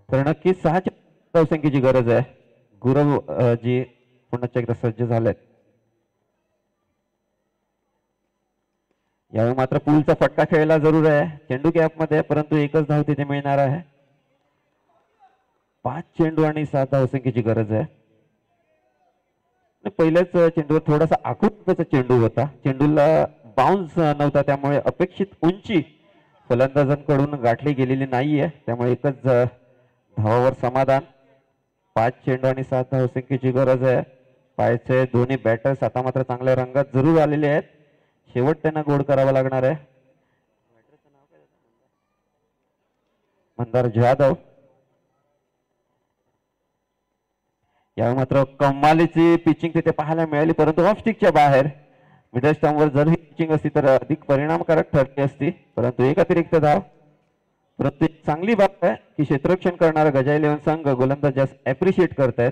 तर नक्कीच 6 धावसंख्येची गरज आहे. गुरव जी पुन्हा एकदा सज्ज झालेत. यावेळी मात्र पूलचा फटका खेळला जरूर आहे. चेंडू गॅप मध्ये, परंतु एकच धाव तिथे मिळणार आहे. 5 चेंडू आणि 7 धावसंख्येची गरज आहे. पहिल्याच चेंडूवर थोडासा आखूडचा चेंडू होता. चेंडूला बाउन्स नव्हता, त्यामुळे अपेक्षित उंची फलंदाजांकडून गाठली गेलेली नाहीये. त्यामुळे एकच धावावर समाधान. 5 चेंडू आणि 7 धावसंख्येची गरज आहे. पाहायचे दोन्ही बॅटर्स आता मात्र चांगल्या रंगात जरूर आलेले आहेत. शेवट त्यांना गोड करावा लागणार आहे. मंदार जाधव. यावेळी मात्र कमालीची पिचिंग तिथे पाहायला मिळाली, परंतु ऑफ स्टिकच्या बाहेर. मिडल स्टंपवर जर ही पिचिंग असती तर अधिक परिणामकारक ठरली असती, परंतु एक अतिरिक्त धाव. परंतु चांगली बाब आहे की क्षेत्ररक्षण करणारा गजा 11 संघ गोलंदाज जास्त अप्रिशिएट करतायत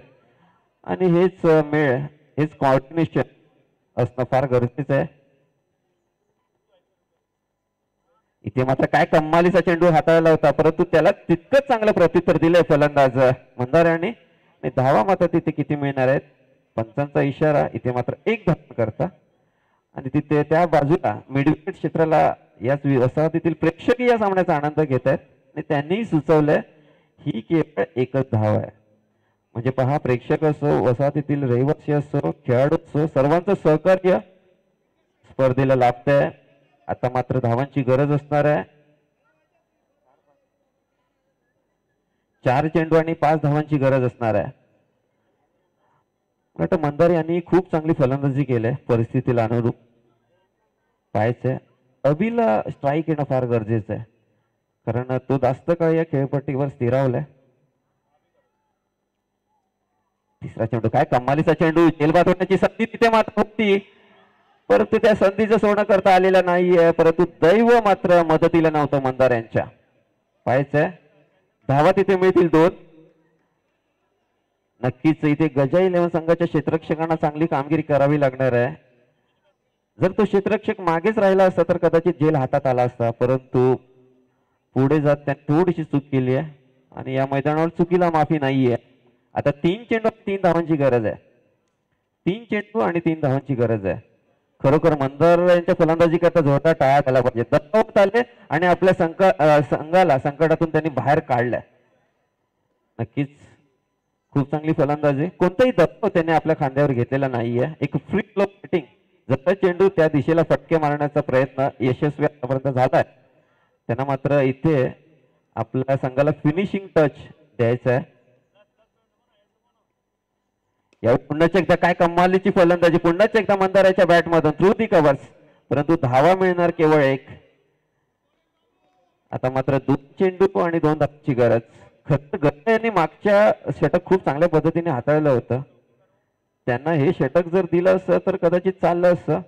आणि हेच मेळ, हेच कॉर्डिनेशन असणं फार गरजेचं आहे. इथे मात्र काय कमालीचा चेंडू हाताळला होता, परंतु त्याला तितकंच चांगलं प्रत्युत्तर दिलंय फलंदाज मंदार यांनी. धावा मात्र तिथे किती मिळणार आहेत? पंचांचा इशारा. इथे मात्र 1 धाव करता आणि तिथे त्या बाजूला मिडविकेट क्षेत्राला याच वसाहतीतील प्रेक्षक या सामन्याचा आनंद घेत आहेत आणि त्यांनी सुचवलंय ही केवळ एकच धाव आहे. म्हणजे पहा, प्रेक्षक असो, वसाहतीतील रहिवासी असो, खेळाडू असो, सर्वांचं सहकार्य स्पर्धेला लाभतंय. आता मात्र धावांची गरज असणार आहे. 4 चेंडू आणि 5 धावांची गरज असणार आहे. वाटतं मंदार यांनी खूप चांगली फलंदाजी केली परिस्थितीला अनुरूप. पाहायचंय अभिला स्ट्राईक येणं फार गरजेचं आहे, कारण तो जास्त काळ या खेळपट्टीवर स्थिरावलाय. तिसरा चेंडू काय कमालीचा चेंडू. जेलबाद होण्याची संधी तिथे मात्र होती, परंतु त्या संधीचं सोनं करता आलेलं नाहीये. परंतु दैव मात्र मदतीला नव्हतं मंदार यांच्या. पाहायचंय धावा तिथे मिळतील 2. नक्कीच इथे गजा 11 संघाच्या क्षेत्ररक्षकांना चांगली कामगिरी करावी लागणार आहे. जर तो क्षेत्ररक्षक मागेच राहिला असता तर कदाचित झेल हातात आला असता, परंतु पुढे जात त्याने थोडीशी चूक केली आहे आणि या मैदानावर चुकीला माफी नाहीये. आता 3 चेंडू 3 धावांची गरज आहे. 3 चेंडू आणि 3 धावांची गरज आहे. खरोखर मंदार यांच्या फलंदाजी करता जोरदार टाळ्या आला पाहिजे. दबावात आले आणि आपल्या संघाला संकटातून त्यांनी बाहेर काढलंय. नक्कीच खूप चांगली फलंदाजी, कोणताही दबाव त्याने आपल्या खांद्यावर घेतलेला नाहीये. एक फ्री फ्लो बॅटिंग, जर चेंडू त्या दिशेला फटके मारण्याचा प्रयत्न यशस्वी आतापर्यंत झालाय, त्यांना मात्र इथे आपल्या संघाला फिनिशिंग टच द्यायचा आहे. यावेळी पुन्हाच एकदा काय कमालीची फलंदाजी, पुन्हाच एकदा मंदाराच्या बॅटमधून थ्रू दी कव्हर्स, परंतु धावा मिळणार केवळ एक. आता मात्र 2 चेंडू आणि 2 धावांची गरज. खरं गट यांनी मागच्या षटक खूप चांगल्या पद्धतीने हाताळलं होतं. त्यांना हे षटक जर दिलं असतं तर कदाचित चाललं असतं,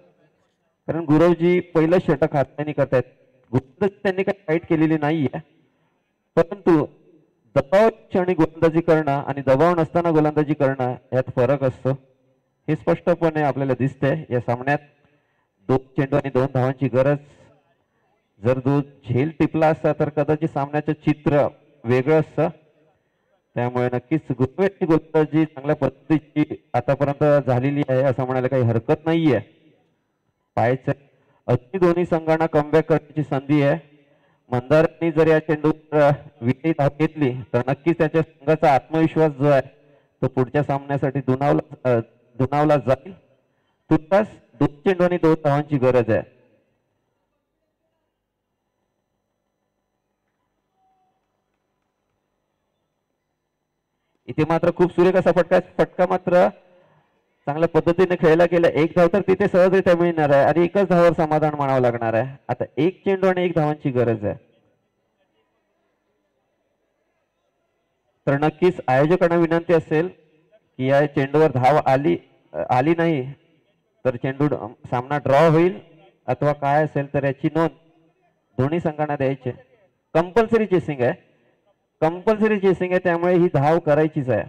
कारण गुरवजी पहिलं षटक हाताने करतायत. त्यांनी काही फाईट केलेली नाहीये, परंतु दबाव क्षणी गोलंदाजी करणं आणि दबाव नसताना गोलंदाजी करणं यात फरक असतो. हे स्पष्टपणे आपल्याला दिसतंय या सामन्यात. 2 चेंडू आणि 2 धावांची गरज. जर तो झेल टिपला असता तर कदाचित सामन्याचं चित्र वेगळं असतं. त्यामुळे नक्कीच गुरवेची गोलंदाजी चांगल्या पद्धतीची आतापर्यंत झालेली आहे असं म्हणायला काही हरकत नाहीये. पाहायचं अगदी दोन्ही संघांना कमबॅक करण्याची संधी आहे. मंदारांनी जर या चेंडूवर विजयी धाव घेतली तर नक्कीच त्याच्या संघाचा आत्मविश्वास जो आहे तो पुढच्या सामन्यासाठी दुणावला जाईल. तुर्तास 2 चेंडू आणि 2 धावांची गरज आहे. इथे मात्र खूप सुरेख असा फटका मात्र चांगल्या पद्धतीने खेळला गेला. 1 धाव तर तिथे सहजरित्या मिळणार आहे आणि एकच धावावर समाधान मानावं लागणार आहे. आता 1 चेंडू आणि 1 धावांची गरज आहे. तर नक्कीच आयोजकांना विनंती असेल की या चेंडूवर धाव आली नाही तर चेंडू सामना ड्रॉ होईल अथवा काय असेल तर याची नोंद दोन्ही संघांना द्यायची. कंपल्सरी चेसिंग आहे, कंपल्सरी चेसिंग आहे, त्यामुळे ही धाव करायचीच आहे.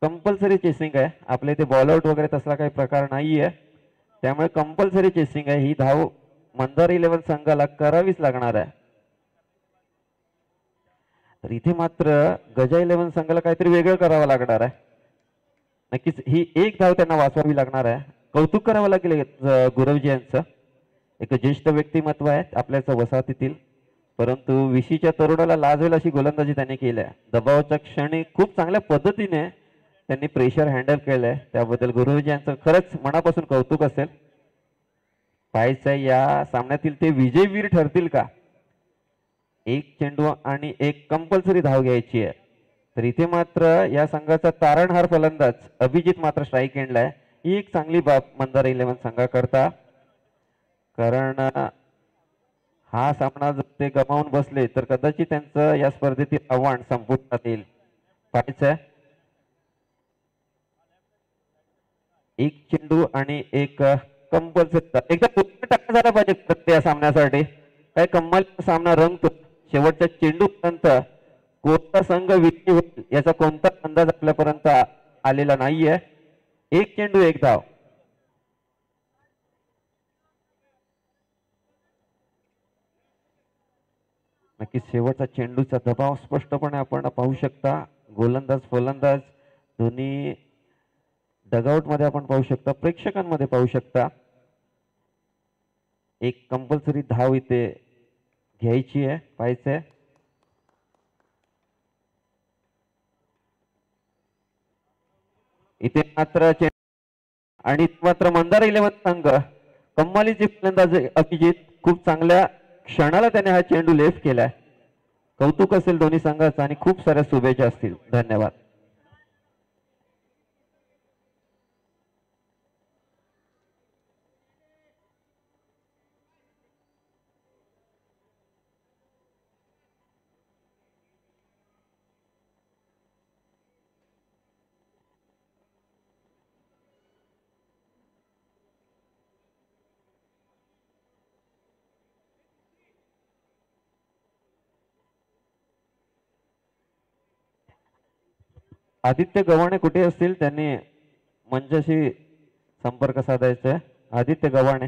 कंपल्सरी चेसिंग आहे. आपल्या इथे बॉलआउट वगैरे तसला काही प्रकार नाहीये, त्यामुळे कंपल्सरी चेसिंग आहे. ही धाव मंदार 11 संघाला करावीच लागणार आहे. तर इथे मात्र गजा 11 संघाला काहीतरी वेगळं करावं लागणार आहे. नक्कीच ही 1 धाव त्यांना वाचवावी लागणार आहे. कौतुक करावं लागेल गुरवजी यांचं. एक ज्येष्ठ व्यक्तिमत्व आहे आपल्याच वसाहतीतील, परंतु विशीच्या तरुणाला लाजवेल अशी गोलंदाजी त्यांनी केली आहे. दबावाच्या क्षणी खूप चांगल्या पद्धतीने त्यांनी प्रेशर हँडल केलंय, त्याबद्दल गुरुजी यांचं खरंच मनापासून कौतुक असेल. पाहायचंय या सामन्यातील ते विजयवीर ठरतील का. 1 चेंडू आणि 1 कंपल्सरी धाव घ्यायची आहे. तर इथे मात्र या संघाचा तारणहार फलंदाज अभिजित मात्र स्ट्राईक एंडला आहे. ही एक चांगली बाब मंदार 11 संघाकरता, कारण हा सामना जर ते गमावून बसले तर कदाचित त्यांचं या स्पर्धेतील आव्हान संपुष्टात येईल. पाहायचंय 1 चेंडू आणि 1 कंपल्सरी. एकदा टक्का झाला पाहिजे प्रत्येक सामन्यासाठी. काय कमाल सामना रंगतो. शेवटच्या चेंडूपर्यंत कोणता संघ विजयी होईल याचा कोणता अंदाज आपल्यापर्यंत आलेला नाहीये. 1 चेंडू 1 धाव. नक्कीच शेवटचा चेंडूचा दबाव स्पष्टपणे आपण पाहू शकता. गोलंदाज फलंदाज दोन्ही डगआउट मध्ये आपण पाहू शकता, प्रेक्षकांमध्ये पाहू शकता. 1 कंपल्सरी धाव इथे घ्यायची आहे. पाहायचंय इथे मात्र आणि मात्र मंदार 11 संघ कम्मालीचे फलंदाज अभिजित खूप चांगल्या क्षणाला त्याने हा चेंडू लेफ्ट केलाय. कौतुक असेल दोन्ही संघाचं आणि खूप साऱ्या शुभेच्छा असतील. धन्यवाद. आदित्य गव्हाणे कुठे असतील त्यांनी मंचाशी संपर्क साधायचा आहे. आदित्य गव्हाणे.